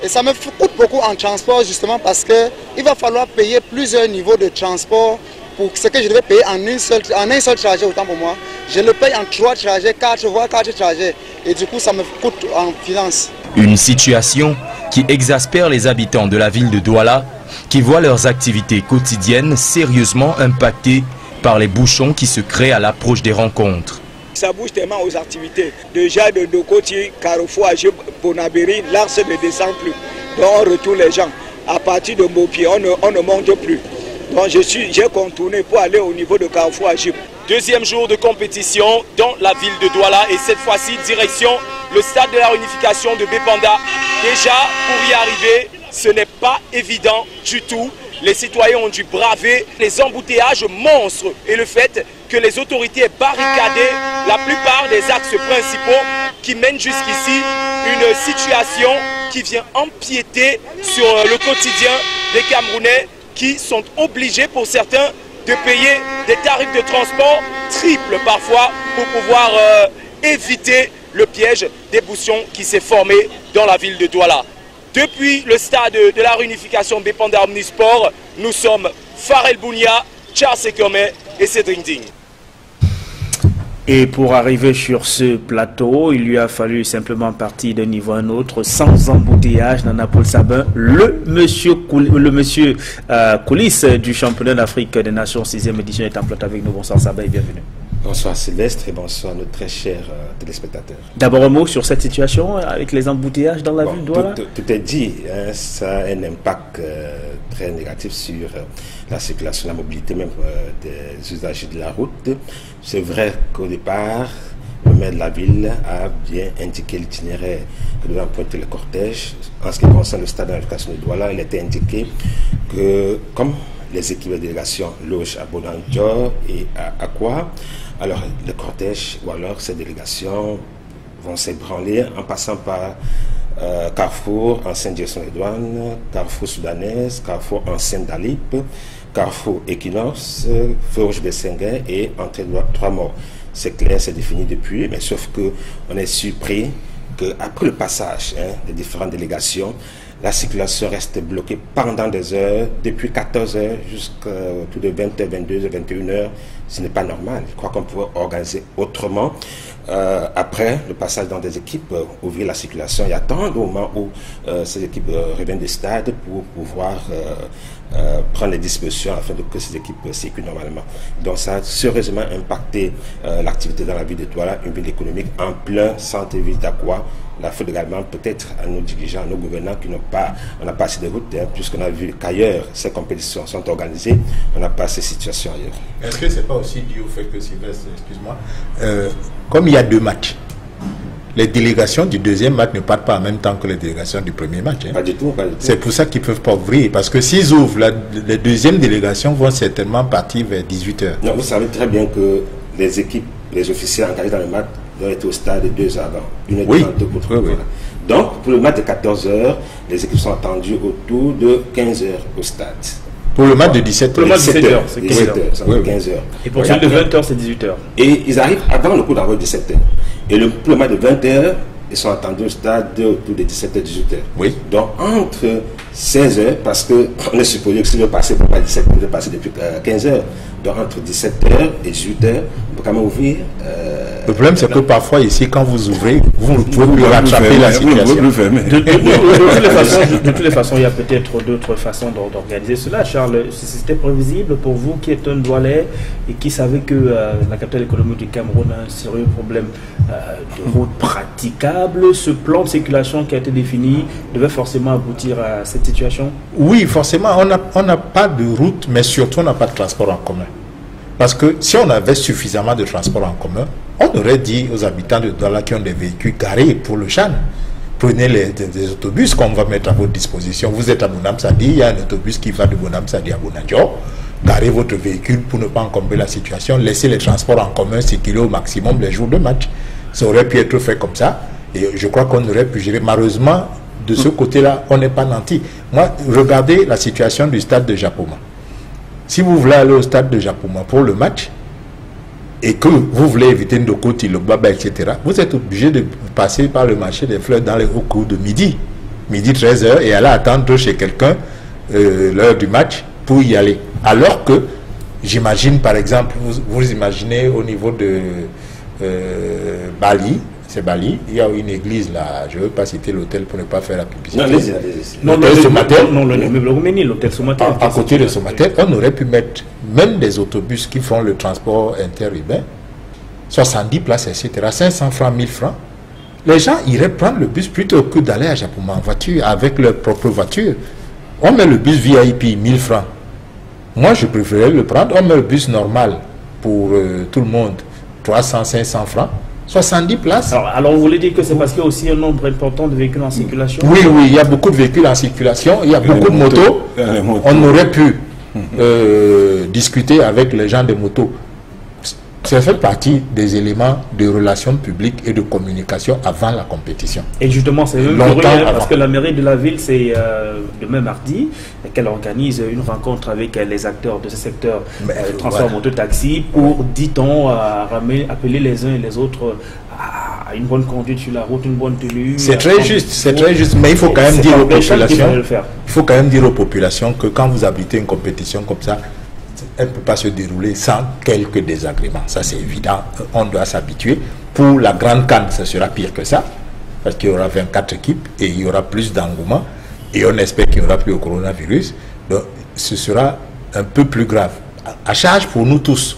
Speaker 17: et ça me coûte beaucoup en transport justement parce qu'il va falloir payer plusieurs niveaux de transport pour ce que je devais payer en un seul trajet, autant pour moi. Je le paye en 3 trajets, 4 voire 4 trajets et du coup ça me coûte en finance.
Speaker 15: Une situation qui exaspère les habitants de la ville de Douala qui voient leurs activités quotidiennes sérieusement impactées par les bouchons qui se créent à l'approche des rencontres.
Speaker 16: Ça bouge tellement aux activités. Déjà de Dokoti, Carrefour, Bonabéry, l'arse ne descend plus. Donc on retourne les gens. À partir de Mopi, on ne monte plus. Donc j'ai contourné pour aller au niveau de Carrefour Agip.
Speaker 18: Deuxième jour de compétition dans la ville de Douala et cette fois-ci direction le stade de la réunification de Bépanda. Déjà, pour y arriver, ce n'est pas évident du tout. Les citoyens ont dû braver les embouteillages monstres et le fait que les autorités aient barricadé la plupart des axes principaux qui mènent jusqu'ici, une situation qui vient empiéter sur le quotidien des Camerounais qui sont obligés pour certains de payer des tarifs de transport triples parfois pour pouvoir éviter le piège des bouchons qui s'est formé dans la ville de Douala. Depuis le stade de la réunification Bépanda Omnisport, nous sommes Farel Bounia, Charles Sekome et Cédric Ding.
Speaker 1: Et pour arriver sur ce plateau, il lui a fallu simplement partir d'un niveau à un autre, sans embouteillage. Nana Paul Sabin, le monsieur coulisses du championnat d'Afrique des Nations 6e édition est en plateau avec nous. Bonsoir Sabin et bienvenue.
Speaker 19: Bonsoir Sylvestre et bonsoir nos très chers téléspectateurs.
Speaker 1: D'abord un mot sur cette situation avec les embouteillages dans la ville de Douala.
Speaker 19: Tout est dit, hein, ça a un impact très négatif sur la circulation, la mobilité même des usagers de la route. C'est vrai qu'au départ, le maire de la ville a bien indiqué l'itinéraire que devait emprunter le cortège. En ce qui concerne le stade de la réunification de Douala, il était indiqué que comme les équipes de délégation logent à Bonandior et à Akwa, alors le cortège ou alors ces délégations vont s'ébranler en passant par Carrefour, ancienne direction des douanes, Carrefour soudanaise, Carrefour ancienne d'Alip, Carrefour Equinox, Feu Rouge de Senghai et entrée de 3 morts. C'est clair, c'est défini depuis, mais sauf qu'on est surpris qu'après le passage des différentes délégations, la circulation reste bloquée pendant des heures, depuis 14 h jusqu'à autour de 20 h, 22 h, 21 h. Ce n'est pas normal. Je crois qu'on pourrait organiser autrement. Après le passage dans des équipes, ouvrir la circulation et attendre au moment où ces équipes reviennent du stade pour pouvoir prendre les dispositions afin que ces équipes circulent normalement. Donc ça a sérieusement impacté l'activité dans la ville de Douala, une ville économique en plein centre-ville d'Akwa. La faute également peut-être à nos dirigeants, à nos gouvernants qui n'ont pas, on n'a pas assez de routes, puisqu'on a vu qu'ailleurs ces compétitions sont organisées, on n'a pas ces situations ailleurs.
Speaker 3: Est-ce que c'est pas aussi dû au fait que, Sylvestre, excuse-moi, comme il y a 2 matchs, les délégations du deuxième match ne partent pas en même temps que les délégations du premier match.
Speaker 19: Pas du tout, pas du tout.
Speaker 3: C'est pour ça qu'ils ne peuvent pas ouvrir, parce que s'ils ouvrent, les deuxièmes délégations vont certainement partir vers 18 h.
Speaker 19: Non, vous savez très bien que les équipes, les officiers engagés dans le match doivent être au stade 2 heures avant, 1 h
Speaker 3: oui.
Speaker 19: 32 pour trouver. Voilà. Donc, pour le match de 14 h, les équipes sont attendues autour de 15 h au stade.
Speaker 3: Pour le match de 17 h.
Speaker 1: Pour le match de 17 h, c'est
Speaker 19: 15 h. 15 h.
Speaker 1: Et pour celui de 20 h, c'est 18 h.
Speaker 19: Et ils arrivent avant le coup d'envoi de 17 h. Et pour le match de 20 h, ils sont attendus au stade autour de 17 h, 18 h.
Speaker 3: Oui.
Speaker 19: Donc, entre 16 h, parce qu'on est supposé que si je passer pour pas 17 h, je vais passer depuis 15 h. Donc, entre 17 h et 18 h, on peut quand même ouvrir.
Speaker 3: Le problème, c'est que parfois, ici, quand vous ouvrez, vous ne pouvez plus rattraper la situation.
Speaker 1: De toutes les façons, il y a peut-être d'autres façons d'organiser cela. Charles, c'était prévisible pour vous qui êtes un Doualais et qui savait que la capitale économique du Cameroun a un sérieux problème de route praticable. Ce plan de circulation qui a été défini devait forcément aboutir à cette situation?
Speaker 3: Oui, forcément, on n'a pas de route, mais surtout, on n'a pas de transport en commun. Parce que si on avait suffisamment de transport en commun, on aurait dit aux habitants de Douala qui ont des véhicules garés pour le Chan, prenez des autobus qu'on va mettre à votre disposition. Vous êtes à Bonam Sadi, il y a un autobus qui va de Bonam Sadi à Bonandior. Garez votre véhicule pour ne pas encombrer la situation. Laissez les transports en commun circuler au maximum les jours de match. Ça aurait pu être fait comme ça. Et je crois qu'on aurait pu gérer. Malheureusement, de ce côté-là, on n'est pas nanti. Moi, regardez la situation du stade de Japoma. Si vous voulez aller au stade de Japoma pour le match et que vous voulez éviter Ndokoti, le Baba, etc., vous êtes obligé de passer par le marché des fleurs au cours de midi 13 h, et aller attendre chez quelqu'un l'heure du match pour y aller. Alors que, j'imagine par exemple, vous imaginez au niveau de Bali, c'est Bali, il y a une église là, je ne veux pas citer l'hôtel pour ne pas faire la publicité.
Speaker 19: L'hôtel
Speaker 3: Somatel.
Speaker 1: Non, l'hôtel Somatel.
Speaker 3: À côté de Somatel, on aurait pu mettre même des autobus qui font le transport interurbain, 70 places, etc., 500 francs, 1000 francs. Les gens iraient prendre le bus plutôt que d'aller à Japoma en voiture, avec leur propre voiture. On met le bus VIP, 1000 francs. Moi, je préférais le prendre. On met le bus normal pour tout le monde, 300, 500 francs, 70 places.
Speaker 1: Alors vous voulez dire que c'est parce qu'il y a aussi un nombre important de véhicules en circulation?
Speaker 3: Oui, oui, il y a beaucoup de véhicules en circulation, il y a beaucoup de motos. On aurait pu discuter avec les gens des motos. Ça fait partie des éléments de relations publiques et de communication avant la compétition.
Speaker 1: Et justement, c'est parce que la mairie de la ville, c'est demain mardi, qu'elle organise une rencontre avec les acteurs de ce secteur transport moto-taxi pour, dit-on, appeler les uns et les autres à une bonne conduite sur la route, une bonne tenue.
Speaker 3: C'est très juste, mais il faut quand même dire aux populations, que quand vous habitez une compétition comme ça, elle ne peut pas se dérouler sans quelques désagréments. Ça, c'est évident. On doit s'habituer. Pour la grande CAN, ce sera pire que ça, parce qu'il y aura 24 équipes et il y aura plus d'engouement. Et on espère qu'il n'y aura plus au coronavirus. Donc, ce sera un peu plus grave. À charge pour nous tous,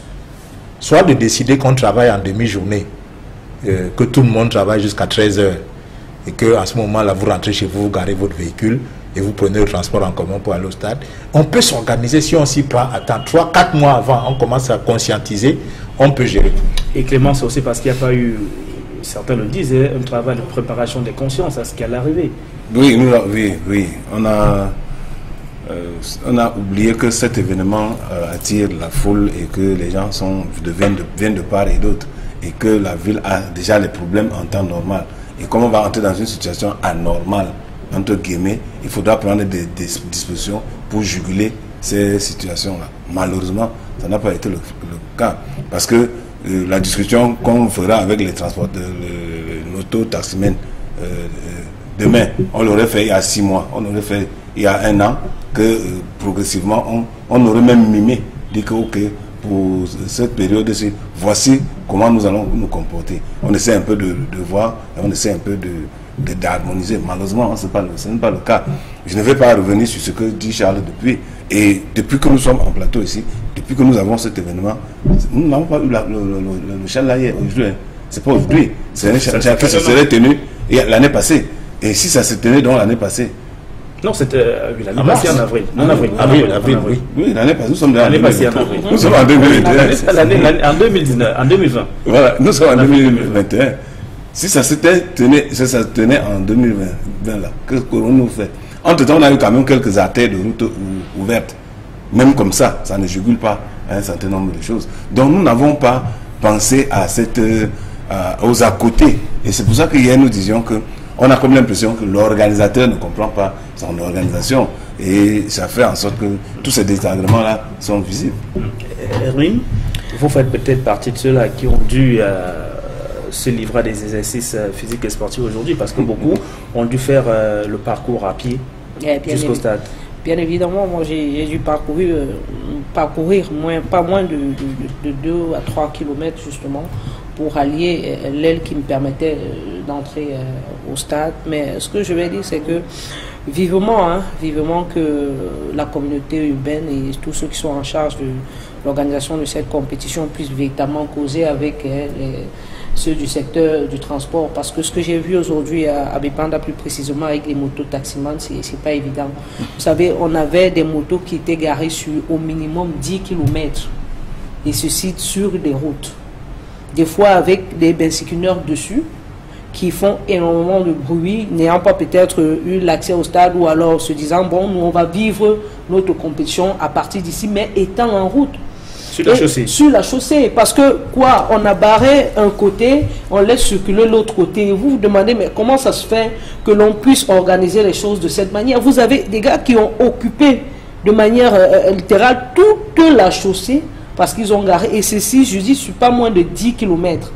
Speaker 3: soit de décider qu'on travaille en demi-journée, que tout le monde travaille jusqu'à 13 h, et qu'à ce moment-là, vous rentrez chez vous, vous garez votre véhicule, et vous prenez le transport en commun pour aller au stade. On peut s'organiser si on s'y prend à temps. 3-4 mois avant, on commence à conscientiser, on peut gérer.
Speaker 1: Et Clément, c'est aussi parce qu'il n'y a pas eu, certains le disent, un travail de préparation des consciences à ce qui allait arriver.
Speaker 2: Oui, oui. On a oublié que cet événement attire la foule et que les gens viennent de part et d'autre. Et que la ville a déjà les problèmes en temps normal. Et comme on va entrer dans une situation anormale, entre guillemets, il faudra prendre des dispositions pour juguler ces situations-là. Malheureusement, ça n'a pas été le cas. Parce que la discussion qu'on fera avec les transporteurs, les moto-taximens, demain, on l'aurait fait il y a 6 mois, on l'aurait fait il y a 1 an, que progressivement, on aurait même mimé, dit que ok, pour cette période-ci, voici comment nous allons nous comporter. On essaie un peu de voir, et on essaie un peu d'harmoniser. Malheureusement, ce n'est pas le cas. Je ne vais pas revenir sur ce que dit Charles depuis. Et depuis que nous sommes en plateau ici, depuis que nous avons cet événement, nous n'avons pas eu le châle là hier, aujourd'hui. C'est pas aujourd'hui. C'est un châle qui se serait tenu l'année passée. Et si ça se tenait donc l'année passée,
Speaker 1: non, c'était l'année passée en avril.
Speaker 2: Avril, oui. Oui, l'année passée, nous sommes dans
Speaker 1: l'année passée en avril.
Speaker 2: Nous sommes en 2021.
Speaker 1: En 2019, en 2020.
Speaker 2: Voilà, nous sommes en 2021. Si ça se tenait en 2020, là, qu'est-ce qu'on nous fait? Entre-temps, on a eu quand même quelques artères de route ouvertes. Même comme ça, ça ne jugule pas un certain nombre de choses. Donc nous n'avons pas pensé aux à côté. Et c'est pour ça qu'hier nous disions que on a comme l'impression que l'organisateur ne comprend pas son organisation. Et ça fait en sorte que tous ces désagréments-là sont visibles.
Speaker 1: Erwin, vous faites peut-être partie de ceux-là qui ont dû se livrer à des exercices physiques et sportifs aujourd'hui, parce que beaucoup ont dû faire le parcours à pied jusqu'au stade.
Speaker 4: Bien évidemment, moi j'ai dû parcourir pas moins de 2 à 3 kilomètres justement pour allier l'aile qui me permettait d'entrer au stade. Mais ce que je vais dire, c'est que vivement que la communauté urbaine et tous ceux qui sont en charge de l'organisation de cette compétition puissent véritablement causer avec ceux du secteur du transport, parce que ce que j'ai vu aujourd'hui à Bépanda, plus précisément avec les motos taximans, c'est pas évident. Vous savez, on avait des motos qui étaient garées sur au minimum 10 km, et ceci sur des routes. Des fois avec des bensiculeurs dessus, qui font énormément de bruit, n'ayant pas peut-être eu l'accès au stade, ou alors se disant, bon, nous on va vivre notre compétition à partir d'ici, mais étant en route.
Speaker 1: Sur la chaussée.
Speaker 4: Sur la chaussée, parce que quoi, on a barré un côté, on laisse circuler l'autre côté. Vous vous demandez, mais comment ça se fait que l'on puisse organiser les choses de cette manière? Vous avez des gars qui ont occupé de manière littérale toute la chaussée, parce qu'ils ont garé, et ceci, je dis, sur pas moins de 10 km.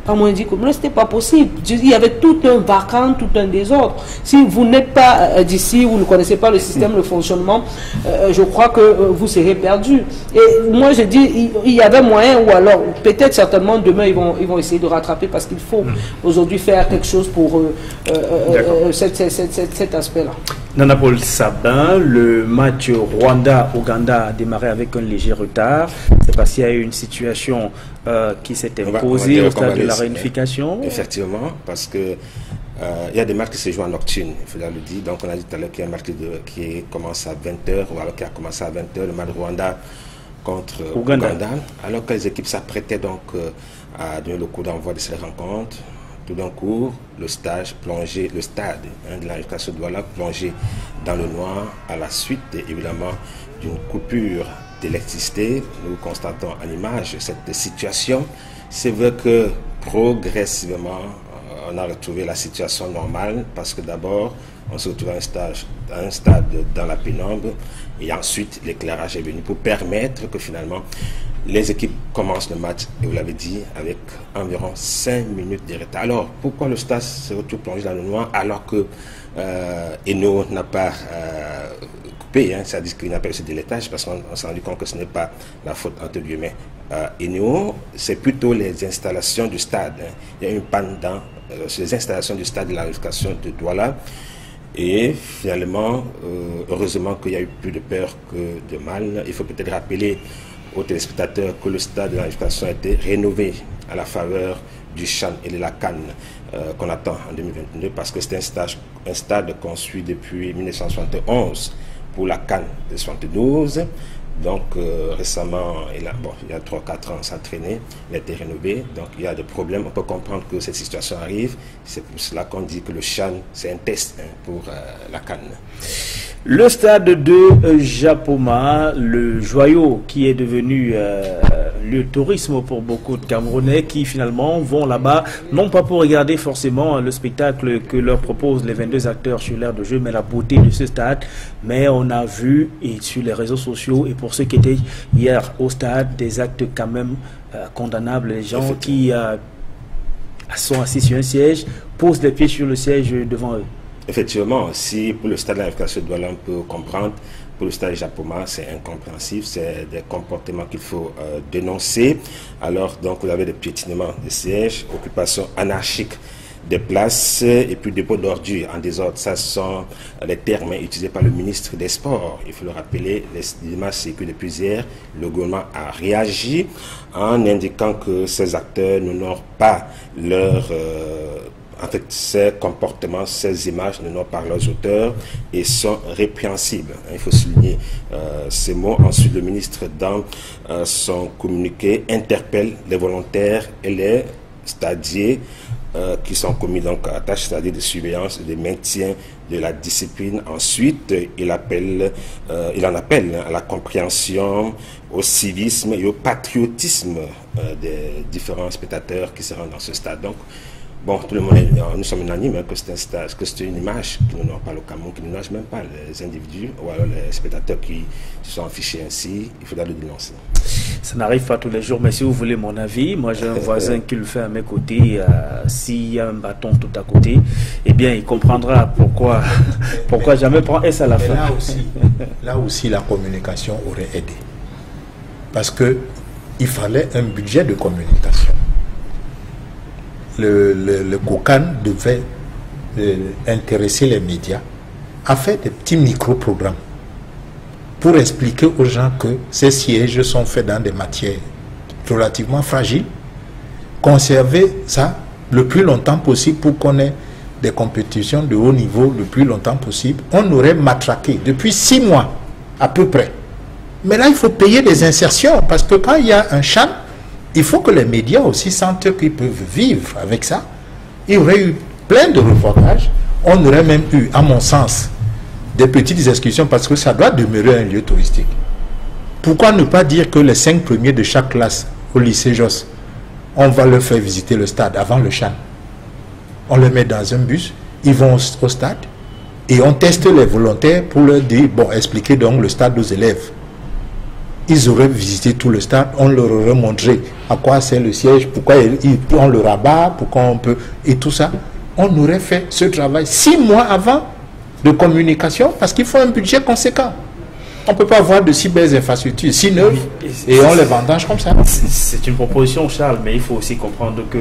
Speaker 4: Pas moins de 10 km, c'était pas possible. Il y avait tout un vacarme, tout un désordre. Si vous n'êtes pas d'ici, vous ne connaissez pas le système, le fonctionnement, je crois que vous serez perdu. Et moi, je dis, il y avait moyen, ou alors, peut-être certainement, demain, ils vont essayer de rattraper, parce qu'il faut aujourd'hui faire quelque chose pour cet aspect-là.
Speaker 1: Nana Paul Sabin, le match Rwanda-Ouganda a démarré avec un léger retard. C'est parce qu'il y a eu une situation qui s'est imposée au stade de la réunification.
Speaker 19: Effectivement, parce que il y a des matchs qui se jouent en nocturne, il faut le dire. Donc on a dit tout à l'heure qu'il y a un match qui commence à 20h, ou alors qui a commencé à 20h, le match Rwanda contre Ouganda. Alors que les équipes s'apprêtaient donc à donner le coup d'envoi de cette rencontre. Tout d'un coup, le stade de la réunification de Douala plongé dans le noir à la suite évidemment d'une coupure d'électricité. Nous constatons en image cette situation. C'est vrai que progressivement, on a retrouvé la situation normale parce que d'abord, on se retrouve à un stade dans la pénombre et ensuite l'éclairage est venu pour permettre que finalement les équipes commencent le match, et vous l'avez dit, avec environ 5 minutes de retard. Alors, pourquoi le stade se retrouve plongé dans le noir alors que Eno n'a pas coupé, c'est-à-dire qu'il n'a pas eu ce délétage, parce qu'on s'est rendu compte que ce n'est pas la faute entre guillemets Eno, c'est plutôt les installations du stade. Il y a une panne dans les installations du stade de la réunification de Douala. Et finalement, heureusement qu'il y a eu plus de peur que de mal. Il faut peut-être rappeler aux téléspectateurs que le stade de la réunification a été rénové à la faveur du CHAN et de la CAN qu'on attend en 2022 parce que c'est un stade construit depuis 1971 pour la CAN de 72. Donc récemment, il y a 3-4 ans, ça a traîné, il a été rénové, donc il y a des problèmes, on peut comprendre que cette situation arrive, c'est pour cela qu'on dit que le CHAN, c'est un test pour la CAN.
Speaker 1: Le stade de Japoma, le joyau qui est devenu le tourisme pour beaucoup de Camerounais qui finalement vont là-bas, non pas pour regarder forcément le spectacle que leur proposent les 22 acteurs sur l'aire de jeu, mais la beauté de ce stade. Mais on a vu et sur les réseaux sociaux et pour ceux qui étaient hier au stade, des actes quand même condamnables. Les gens qui sont assis sur un siège, posent les pieds sur le siège devant eux. Effectivement, si pour le stade de la réunification de Douala, on peut comprendre, pour le stade de Japoma, c'est incompréhensible, c'est des comportements qu'il faut dénoncer. Alors, donc, vous avez des piétinements de sièges, occupation anarchique des places et puis dépôt d'ordures en désordre. Ça sont les termes utilisés par le ministre des Sports. Il faut le rappeler, les images circulent depuis hier. Le gouvernement a réagi en indiquant que ces acteurs n'honorent pas leur... En fait, ces comportements, ces images n'honorent pas leurs auteurs et sont répréhensibles. Il faut souligner ces mots. Ensuite, le ministre, dans son communiqué, interpelle les volontaires et les stadiers qui sont commis donc à tâche, c'est-à-dire de surveillance et de maintien de la discipline. Ensuite, il en appelle à la compréhension, au civisme et au patriotisme des différents spectateurs qui se rendent dans ce stade. Donc, bon, tout le monde nous sommes unanimes que c'est un stage, que c'est une image qui n'honore pas le Cameroun, qui n'honore même pas les individus ou alors les spectateurs qui se sont affichés ainsi. Il faudra le dénoncer. Ça n'arrive pas tous les jours, mais si vous voulez mon avis, moi j'ai un voisin qui le fait à mes côtés. S'il y a un bâton tout à côté, eh bien il comprendra pourquoi jamais prendre S à la fin.
Speaker 3: Là aussi, la communication aurait aidé. Parce qu'il fallait un budget de communication. Le COCAN devait intéresser les médias à faire des petits micro-programmes pour expliquer aux gens que ces sièges sont faits dans des matières relativement fragiles. Conserver ça le plus longtemps possible pour qu'on ait des compétitions de haut niveau le plus longtemps possible. On aurait matraqué depuis 6 mois à peu près. Mais là, il faut payer des insertions parce que quand il y a un CHAN, il faut que les médias aussi sentent qu'ils peuvent vivre avec ça. Il y aurait eu plein de reportages. On aurait même eu, à mon sens, des petites excursions parce que ça doit demeurer un lieu touristique. Pourquoi ne pas dire que les 5 premiers de chaque classe au lycée Jos, on va leur faire visiter le stade avant le CHAN. On les met dans un bus, ils vont au stade et on teste les volontaires pour leur dire, bon, expliquer donc le stade aux élèves. Ils auraient visité tout le stade, on leur aurait montré à quoi c'est le siège, pourquoi on le rabat, pourquoi on peut, et tout ça. On aurait fait ce travail 6 mois avant de communication, parce qu'il faut un budget conséquent. On ne peut pas avoir de si belles infrastructures, si neuves, et on les vendange comme ça.
Speaker 1: C'est une proposition, Charles, mais il faut aussi comprendre que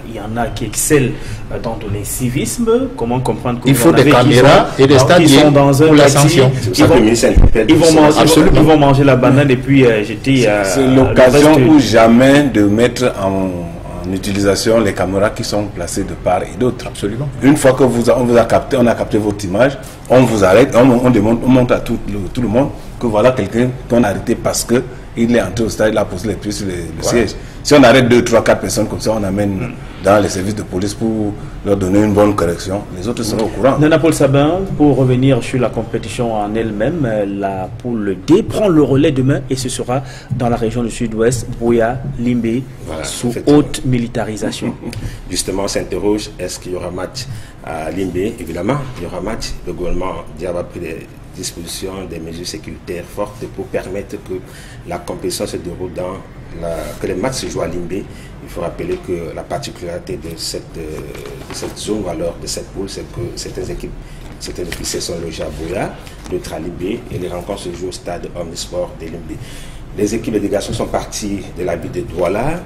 Speaker 1: il y en a qui excellent dans les civismes. Comment comprendre que
Speaker 3: il faut des caméras et des stadiers pour l'ascension.
Speaker 1: Ils vont manger la banane et puis jeter.
Speaker 2: C'est l'occasion ou jamais de mettre en en utilisation les caméras qui sont placées de part et d'autre.
Speaker 3: Absolument.
Speaker 2: Une fois que on vous a capté, on a capté votre image, on vous arrête, on montre à tout le monde que voilà quelqu'un qu'on a arrêté parce que il est entré au stade, il a posé les pieds sur le siège. Si on arrête 2, 3, 4 personnes comme ça, on amène dans les services de police pour leur donner une bonne correction. Les autres seront au courant.
Speaker 1: Nana Paul Sabin, pour revenir sur la compétition en elle-même, la poule D prend le relais demain et ce sera dans la région du sud-ouest, Buea, Limbe, voilà, sous haute militarisation.
Speaker 19: Justement, on s'interroge, est-ce qu'il y aura match à Limbe? Évidemment, il y aura match. Le gouvernement a pris des dispositions, des mesures sécuritaires fortes pour permettre que la compétition se déroule que les matchs se jouent à Limbe. Il faut rappeler que la particularité de cette zone ou alors de cette poule, c'est que certaines équipes sont logées à Buea, d'autres à Limbe, et les rencontres se jouent au stade Omnisport de Limbe. Les équipes de délégation sont parties de la ville de Douala.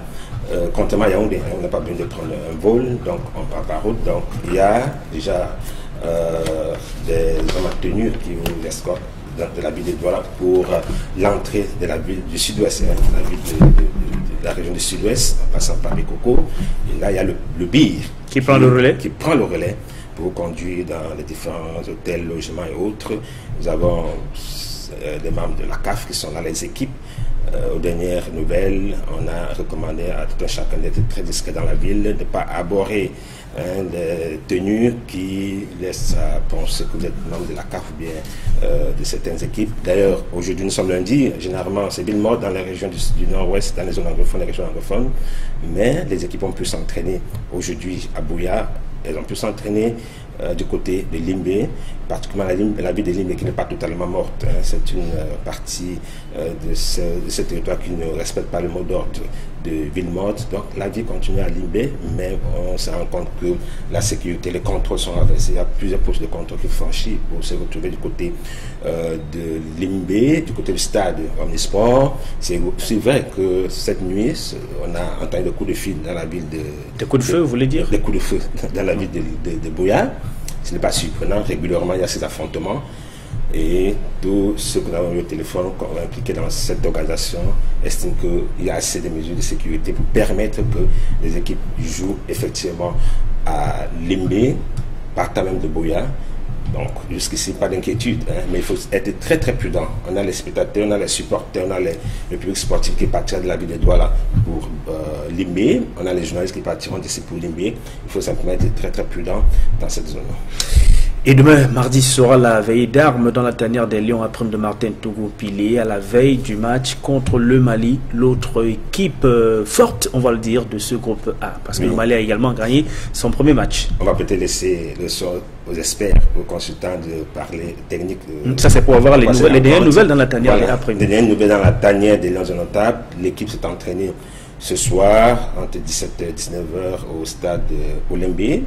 Speaker 19: Contrairement à Yaoundé, on n'a pas besoin de prendre un vol, donc on part par route. Donc il y a déjà des hommes à tenue qui vous escortent de la ville de Douala pour l'entrée de la ville du sud-ouest, la ville de la région du sud-ouest, en passant par Bikoko. Et là, il y a le BIR
Speaker 1: qui prend le relais
Speaker 19: pour conduire dans les différents hôtels, logements et autres. Nous avons des membres de la CAF qui sont là, les équipes. Aux dernières nouvelles, on a recommandé à tout un chacun d'être très discret dans la ville, de ne pas aborder des tenues qui laissent à penser que vous êtes membre de la CAF ou bien de certaines équipes. D'ailleurs, aujourd'hui, nous sommes lundi, généralement c'est ville morte dans les régions du nord-ouest, dans les zones anglophones, les régions anglophones, mais les équipes ont pu s'entraîner aujourd'hui à Buea, elles ont pu s'entraîner du côté de Limbe, particulièrement la ville de Limbe qui n'est pas totalement morte. C'est une partie de ce territoire qui ne respecte pas le mot d'ordre de ville morte. Donc la vie continue à Limbe, mais on se rend compte que la sécurité, les contrôles sont avancés. Il y a plusieurs postes de contrôle qui franchissent pour se retrouver du côté de Limbe, du côté du stade Omnisport. C'est vrai que cette nuit, on a entendu des coups de fil dans la ville de...
Speaker 1: Des coups de feu, vous voulez dire?
Speaker 19: Des coups de feu dans la ville de Buea. Ce n'est pas surprenant, régulièrement il y a ces affrontements et tous ceux que nous avons eu au téléphone impliqués dans cette organisation estiment qu'il y a assez de mesures de sécurité pour permettre que les équipes jouent effectivement à Limbe, partant même de Buea. Donc jusqu'ici pas d'inquiétude, mais il faut être très très prudent. On a les spectateurs, on a les supporters, on a le public sportif qui partira de la ville de Douala pour Limbe, on a les journalistes qui partiront d'ici pour Limbe. Il faut simplement être très très prudent dans cette zone.
Speaker 1: Et demain, mardi, sera la veille d'armes dans la tanière des Lions après de Martin Togo-Pilé, à la veille du match contre le Mali, l'autre équipe forte, on va le dire, de ce groupe A. Parce que le Mali a également gagné son premier match.
Speaker 19: On va peut-être laisser le sort aux experts, aux consultants de parler technique.
Speaker 1: Ça, c'est pour avoir les dernières nouvelles dans la tanière des après.
Speaker 19: Les dernières nouvelles dans la tanière des Lions indomptables. L'équipe s'est entraînée ce soir, entre 17h et 19h, au stade Olembe,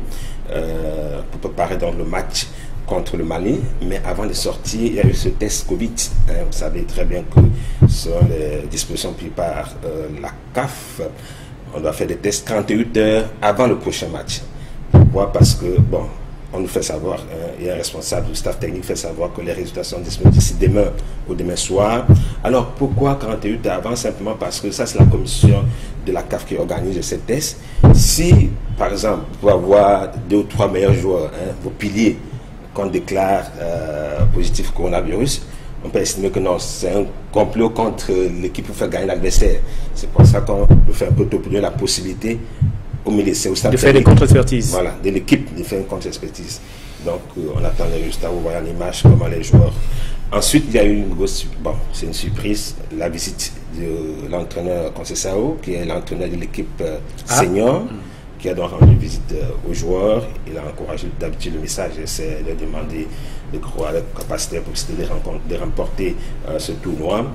Speaker 19: pour préparer donc le match contre le Mali. Mais avant de sortir, il y a eu ce test Covid. Vous savez très bien que ce sont les dispositions prises par la CAF. On doit faire des tests 48 heures avant le prochain match. Pourquoi? Parce que, bon, on nous fait savoir, et un responsable du staff technique fait savoir que les résultats sont disponibles d'ici demain ou demain soir. Alors pourquoi 48 heures avant? Simplement parce que ça c'est la commission de la CAF qui organise ces tests. Si par exemple vous pouvez avoir 2 ou 3 meilleurs joueurs, vos piliers qu'on déclare positif coronavirus, on peut estimer que non, c'est un complot contre l'équipe pour faire gagner l'adversaire. C'est pour ça qu'on peut faire un peu tôt pour donner la possibilité
Speaker 1: de faire des contre-expertises.
Speaker 19: Voilà, de l'équipe de faire une contre-expertise. Donc on attend les résultats, vous voyez l'image, comment les joueurs. Ensuite, il y a eu une grosse, bon, c'est une surprise, la visite de l'entraîneur Conceição, qui est l'entraîneur de l'équipe senior, qui a donc rendu visite aux joueurs. Il a encouragé d'habitude le message, c'est de demander de croire à la capacité de remporter ce tournoi.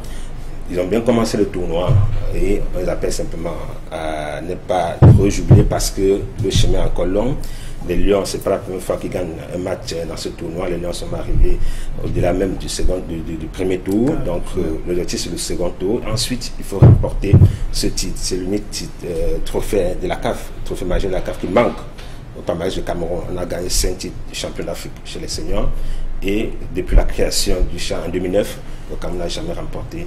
Speaker 19: Ils ont bien commencé le tournoi et on les appelle simplement à ne pas trop jubiler parce que le chemin est encore long. Les Lions, c'est pas la première fois qu'ils gagnent un match dans ce tournoi. Les Lions sont arrivés au-delà même du premier tour. Donc l'objectif c'est le second tour. Ensuite, il faut remporter ce titre. C'est l'unique titre, trophée de la CAF, trophée majeur de la CAF qui manque au palmarès du Cameroun. On a gagné 5 titres de champion d'Afrique chez les seniors. Et depuis la création du champ en 2009, le Cameroun n'a jamais remporté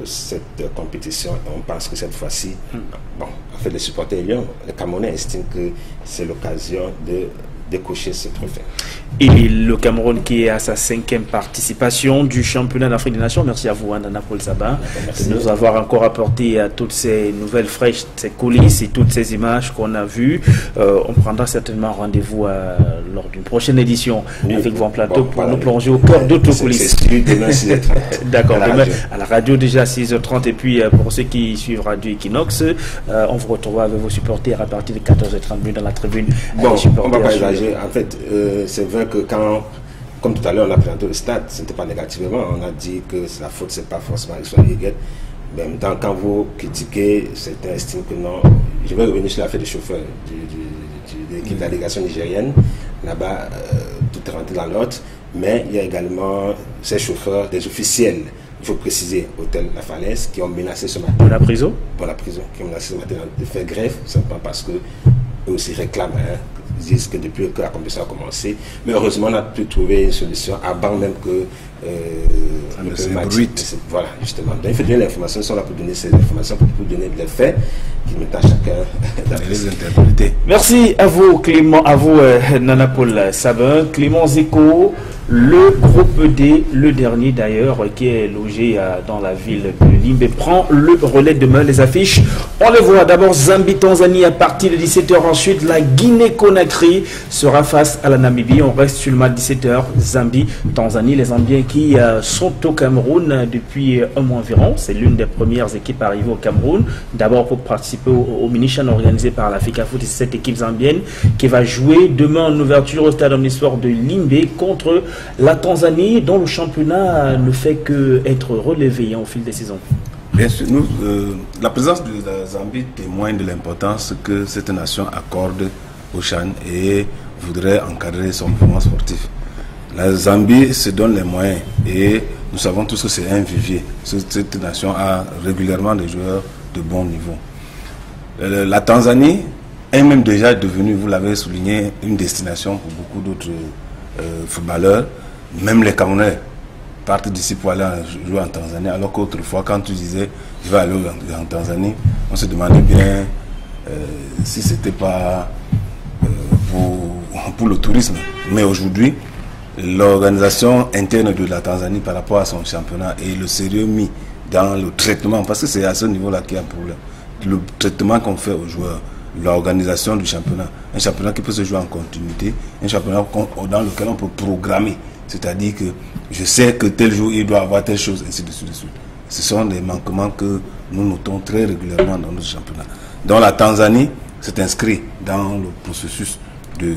Speaker 19: cette compétition. On pense que cette fois-ci, bon, en fait, les supporters lions, les Camerounais estiment que c'est l'occasion de décocher ce trophée.
Speaker 1: Et le Cameroun qui est à sa 5e participation du championnat d'Afrique des Nations. Merci à vous, Nana Paul Sabin, de nous avoir encore apporté toutes ces nouvelles fraîches, ces coulisses et toutes ces images qu'on a vues. On prendra certainement rendez-vous lors d'une prochaine édition avec vous en plateau pour nous plonger au cœur d'autres coulisses. D'accord, demain à la radio déjà à 6h30 et puis pour ceux qui suivent Radio Equinox, on vous retrouvera avec vos supporters à partir de 14h30 dans la tribune.
Speaker 19: Bon, on va pas exagérer. En fait, c'est vrai que quand, comme tout à l'heure, on a présenté le stade, ce n'était pas négativement. On a dit que la faute, c'est pas forcément Alexandre Yéguet. Mais en même temps, quand vous critiquez, certains estiment que non. Je vais revenir sur l'affaire des chauffeurs de l'équipe de la délégation nigérienne. Là-bas, tout est rentré dans l'ordre. Mais il y a également ces chauffeurs, des officiels, il faut préciser, Hôtel La Falaise, qui ont menacé ce matin.
Speaker 1: Pour la prison?
Speaker 19: Pour la prison, qui ont menacé ce matin de faire grève, simplement parce que eux aussi réclament. Ils disent que depuis que la compétition a commencé, mais heureusement on a pu trouver une solution avant même que le match. Voilà, justement. Donc il faut donner l'information, ils sont là pour donner ces informations, pour donner les faits, qui mettent à chacun les interpréter.
Speaker 1: Merci à vous Clément, à vous Nana Paul Sabin. Clément Zeko, le groupe D, le dernier d'ailleurs, qui est logé dans la ville de Limbe, prend le relais demain. Les affiches, on les voit d'abord Zambie-Tanzanie à partir de 17h. Ensuite, la Guinée-Conakry sera face à la Namibie. On reste sur le match 17h. Zambie-Tanzanie. Les Zambiens qui sont au Cameroun depuis un mois environ. C'est l'une des premières équipes arrivées au Cameroun. D'abord pour participer au mini-chan organisé par l'Africa Foot. C'est cette équipe zambienne qui va jouer demain en ouverture au stade omnisport de Limbe contre la Tanzanie, dont le championnat ne fait que être relevé au fil des saisons.
Speaker 2: Bien sûr, la présence de la Zambie témoigne de l'importance que cette nation accorde au CHAN et voudrait encadrer son mouvement sportif. La Zambie se donne les moyens et nous savons tous que c'est un vivier. Cette nation a régulièrement des joueurs de bon niveau. La Tanzanie est même déjà devenue, vous l'avez souligné, une destination pour beaucoup d'autres footballeurs. Même les Camerounais partent d'ici pour aller jouer en Tanzanie, alors qu'autrefois quand tu disais je vais aller en Tanzanie, on se demandait bien si c'était pas pour le tourisme. Mais aujourd'hui, l'organisation interne de la Tanzanie par rapport à son championnat et le sérieux mis dans le traitement, parce que c'est à ce niveau-là qu'il y a un problème, le traitement qu'on fait aux joueurs, l'organisation du championnat, un championnat qui peut se jouer en continuité, un championnat dans lequel on peut programmer, c'est-à-dire que je sais que tel jour il doit avoir telle chose, ainsi de suite. Ce sont des manquements que nous notons très régulièrement dans notre championnat. Donc la Tanzanie s'est inscrite dans le processus de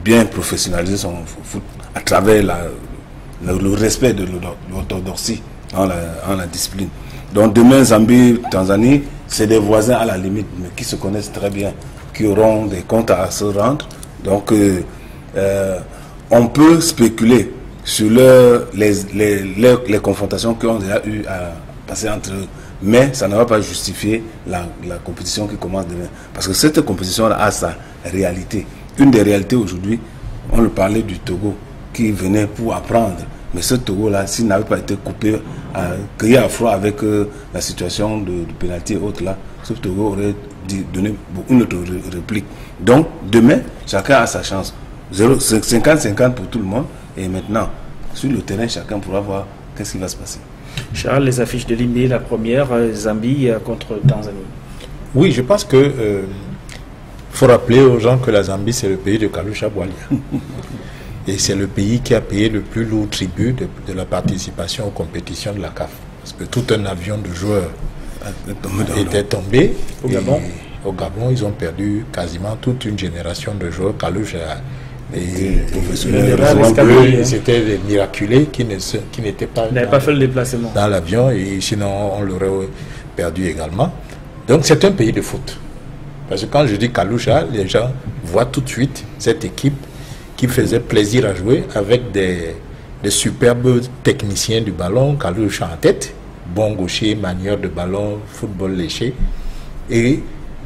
Speaker 2: bien professionnaliser son foot à travers le respect de l'orthodoxie en la discipline. Donc demain, Zambie, Tanzanie, c'est des voisins à la limite, mais qui se connaissent très bien, qui auront des comptes à se rendre. Donc on peut spéculer sur les confrontations qu'ils ont déjà eu à passer entre eux, mais ça ne va pas justifier la compétition qui commence demain. Parce que cette compétition a sa réalité. Une des réalités aujourd'hui, on le parlait du Togo, qui venait pour apprendre. Mais ce Togo-là, s'il n'avait pas été coupé, cueilli à froid avec la situation de pénalty et autres là, ce Togo aurait donné une autre réplique. Donc, demain, chacun a sa chance. 50-50 pour tout le monde. Et maintenant, sur le terrain, chacun pourra voir qu'est-ce qui va se passer.
Speaker 1: Charles, les affiches de Limbe, la première, Zambie contre Tanzanie.
Speaker 3: Oui, je pense que faut rappeler aux gens que la Zambie, c'est le pays de Kalusha Bwalia. Et c'est le pays qui a payé le plus lourd tribut de la participation aux compétitions de la CAF. Parce que tout un avion de joueurs était tombé. Au Gabon, ils ont perdu quasiment toute une génération de joueurs. Kalusha c'était des miraculés qui n'étaient pas
Speaker 1: fait le déplacement
Speaker 3: dans l'avion, et sinon on l'aurait perdu également. Donc c'est un pays de foot. Parce que quand je dis Kalusha, les gens voient tout de suite cette équipe qui faisait plaisir à jouer avec des superbes techniciens du ballon, Kalusha en tête, bon gaucher, manière de ballon, football léché. Et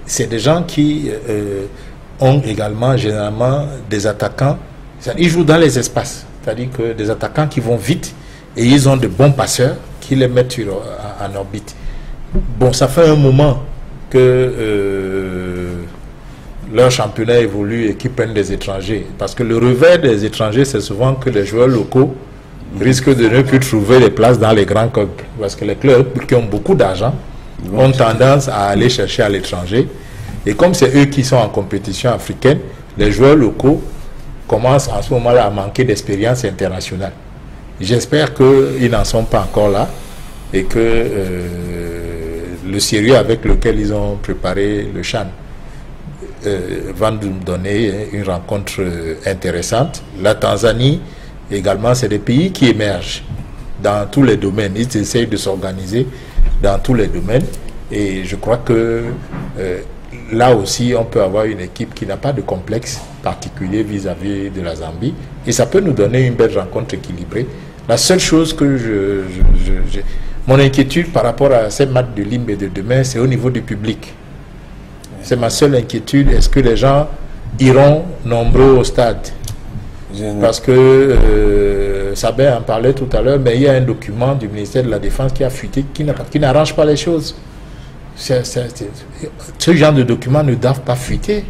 Speaker 3: c'est des gens qui ont également généralement des attaquants, ils jouent dans les espaces, c'est-à-dire que des attaquants qui vont vite et ils ont de bons passeurs qui les mettent en orbite. Bon, ça fait un moment que leur championnat évolue et qu'ils prennent des étrangers. Parce que le revers des étrangers, c'est souvent que les joueurs locaux risquent de ne plus trouver les places dans les grands clubs. Parce que les clubs qui ont beaucoup d'argent ont tendance à aller chercher à l'étranger. Et comme c'est eux qui sont en compétition africaine, les joueurs locaux commencent en ce moment-là à manquer d'expérience internationale. J'espère qu'ils n'en sont pas encore là et que le sérieux avec lequel ils ont préparé le CHAN va nous donner une rencontre intéressante. La Tanzanie également, c'est des pays qui émergent dans tous les domaines. Ils essayent de s'organiser dans tous les domaines et je crois que là aussi on peut avoir une équipe qui n'a pas de complexe particulier vis-à-vis de la Zambie et ça peut nous donner une belle rencontre équilibrée. La seule chose que mon inquiétude par rapport à ces matchs de Limbe de demain, c'est au niveau du public. C'est ma seule inquiétude. Est-ce que les gens iront nombreux au stade? Parce que Sabé en parlait tout à l'heure, mais il y a un document du ministère de la Défense qui a fuité, qui n'arrange pas les choses. Ce genre de documents ne doivent pas fuiter.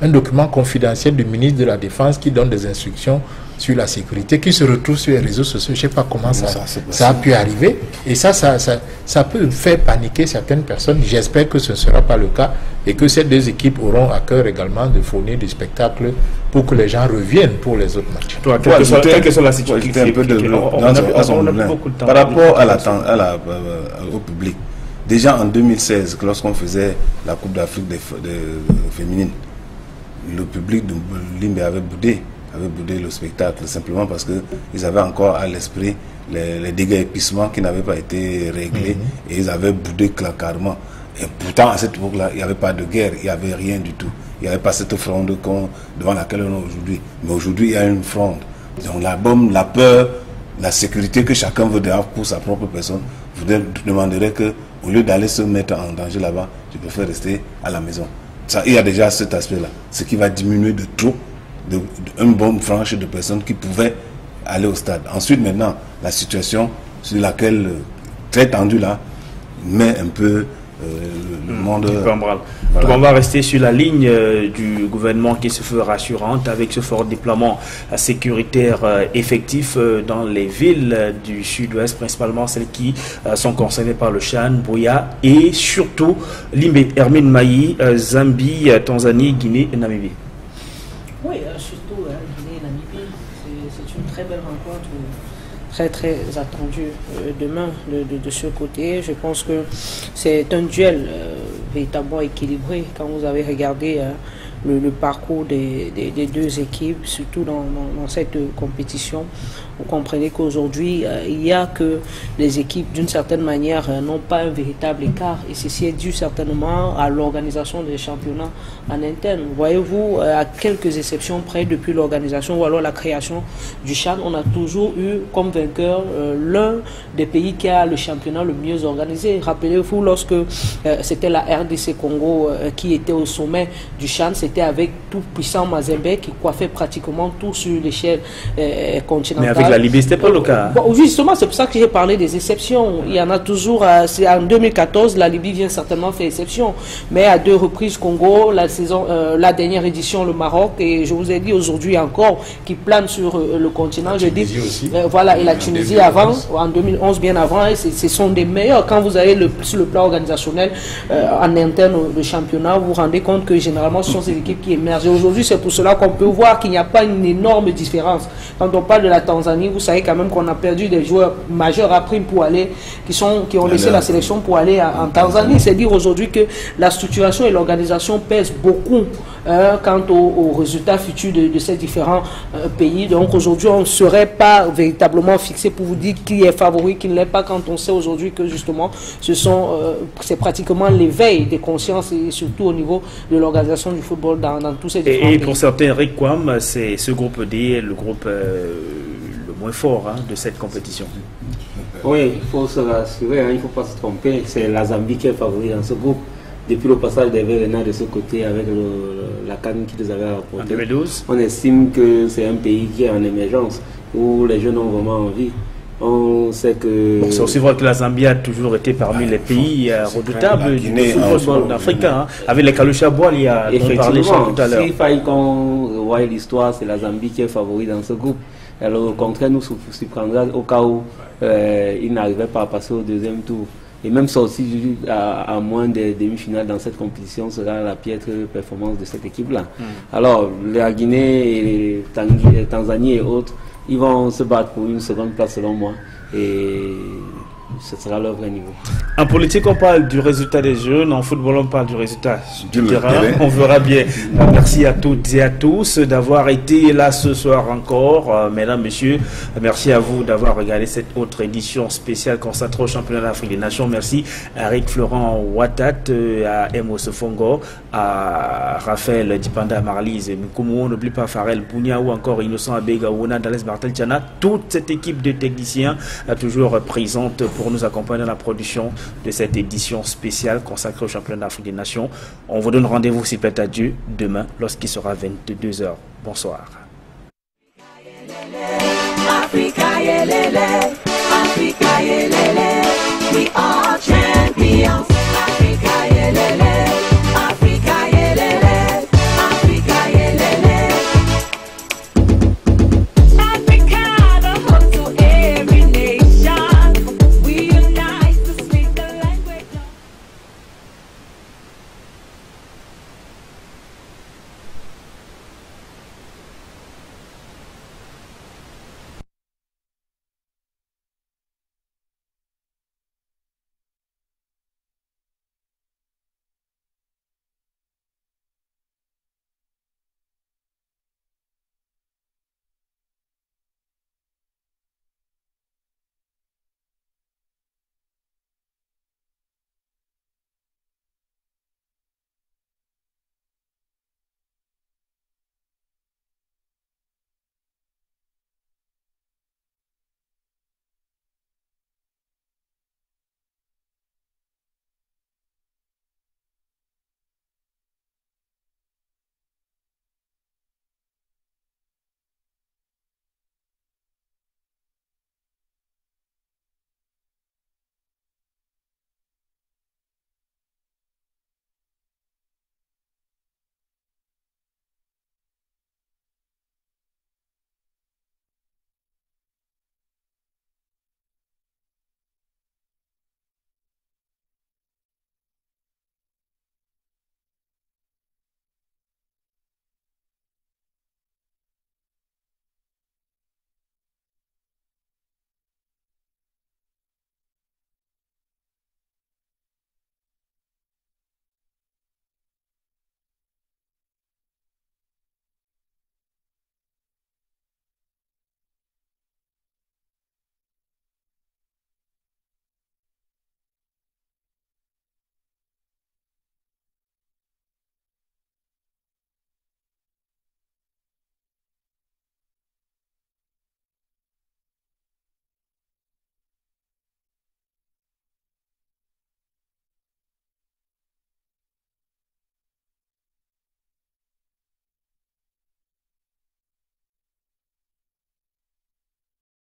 Speaker 3: Un document confidentiel du ministre de la Défense qui donne des instructions sur la sécurité, qui se retrouve sur les réseaux sociaux. Je ne sais pas comment ça a pu arriver. Et ça peut faire paniquer certaines personnes. J'espère que ce ne sera pas le cas et que ces deux équipes auront à cœur également de fournir du spectacle pour que les gens reviennent pour les autres matchs.
Speaker 1: Quelle que soit la situation,
Speaker 2: par rapport au public, déjà en 2016, lorsqu'on faisait la Coupe d'Afrique féminine, le public de Limbe avait boudé le spectacle, simplement parce qu'ils avaient encore à l'esprit les dégâts épissements qui n'avaient pas été réglés et ils avaient boudé carrément. Et pourtant, à cette époque-là, il n'y avait pas de guerre, il n'y avait rien du tout. Il n'y avait pas cette fronde devant laquelle on est aujourd'hui. Mais aujourd'hui, il y a une fronde. Donc la peur, la sécurité que chacun veut avoir pour sa propre personne, vous demanderez qu'au lieu d'aller se mettre en danger là-bas, je préfère rester à la maison. Ça, il y a déjà cet aspect-là, ce qui va diminuer de trop une bonne frange de personnes qui pouvaient aller au stade. Ensuite, maintenant, la situation sur laquelle, très tendue là, met un peu le monde...
Speaker 1: Voilà. Donc on va rester sur la ligne du gouvernement qui se fait rassurante avec ce fort déploiement sécuritaire effectif dans les villes du sud-ouest, principalement celles qui sont concernées par le CHAN, Buea et surtout Limbe. Hermine Maï, Zambie, Tanzanie, Guinée et Namibie.
Speaker 4: Oui, surtout Guinée et Namibie, c'est une très belle rencontre, très attendue demain de ce côté. Je pense que c'est un duel véritablement équilibré quand vous avez regardé le parcours des deux équipes, surtout dans cette compétition. Vous comprenez qu'aujourd'hui, il n'y a que les équipes, d'une certaine manière, n'ont pas un véritable écart. Et ceci est dû certainement à l'organisation des championnats en interne. Voyez-vous, à quelques exceptions près, depuis l'organisation ou alors la création du CHAN, on a toujours eu comme vainqueur l'un des pays qui a le championnat le mieux organisé. Rappelez-vous, lorsque c'était la RDC Congo qui était au sommet du CHAN, c'était avec tout puissant Mazembe qui coiffait pratiquement tout sur l'échelle continentale.
Speaker 1: Mais avec la Libye, c'était pas le cas.
Speaker 4: Bon, justement, c'est pour ça que j'ai parlé des exceptions. Il y en a toujours. En 2014, la Libye vient certainement faire exception. Mais à deux reprises, Congo, la dernière édition, le Maroc, et je vous ai dit aujourd'hui encore, qui plane sur le continent. Je dis, voilà, et la Tunisie avant, en 2011, bien avant, et ce sont des meilleurs. Quand vous avez sur le plan organisationnel, en interne, le championnat, vous vous rendez compte que généralement, ce sont ces équipes qui émergent. Et aujourd'hui, c'est pour cela qu'on peut voir qu'il n'y a pas une énorme différence. Quand on parle de la Tanzanie, vous savez quand même qu'on a perdu des joueurs majeurs à prime pour aller, qui ont laissé la sélection pour aller en Tanzanie. C'est dire aujourd'hui que la structuration et l'organisation pèsent beaucoup quant aux résultats futurs de ces différents pays. Donc aujourd'hui, on ne serait pas véritablement fixé pour vous dire qui est favori, qui ne l'est pas, quand on sait aujourd'hui que justement, c'est pratiquement l'éveil des consciences et surtout au niveau de l'organisation du football dans tous ces différents pays.
Speaker 1: Et pour certains, Rick Kwam, c'est ce groupe D, le groupe le moins fort de cette compétition.
Speaker 5: Oui, il faut se rassurer, il ne faut pas se tromper. C'est la Zambie qui est favori dans ce groupe. Depuis le passage des Verena de ce côté avec la canne qui nous avait rapporté.
Speaker 1: En 2012.
Speaker 5: On estime que c'est un pays qui est en émergence, où les jeunes ont vraiment envie. On sait que...
Speaker 1: C'est aussi vrai que la Zambie a toujours été parmi les pays redoutables du football africain. Avec les Kalusha Bois, il y a parlé tout à l'heure.
Speaker 5: S'il faille qu'on voie l'histoire, c'est la Zambie qui est favori dans ce groupe. Alors au contraire, nous surprendra au cas où il n'arrivait pas à passer au deuxième tour. Et même sortir à moins des demi-finales dans cette compétition sera la piètre performance de cette équipe-là. Alors, la Guinée, et Tanzanie et autres, ils vont se battre pour une seconde place selon moi. Et ce sera leur vrai niveau.
Speaker 1: En politique, on parle du résultat des jeunes. En football, on parle du résultat du terrain. On verra bien. Merci à toutes et à tous d'avoir été là ce soir encore. Mesdames, messieurs, merci à vous d'avoir regardé cette autre édition spéciale consacrée au championnat d'Afrique des Nations. Merci à Eric Florent Ouattat, à Emos Fongo, à Raphaël Dipanda Marlise Moukoumou. On n'oublie pas Farel Bounia ou encore Innocent Abega Ouna, Dales Bartel Tchana. Toute cette équipe de techniciens toujours présente pour nous accompagner dans la production de cette édition spéciale consacrée au championnat d'Afrique des Nations. On vous donne rendez-vous, si plaît à Dieu, demain lorsqu'il sera 22 h. Bonsoir.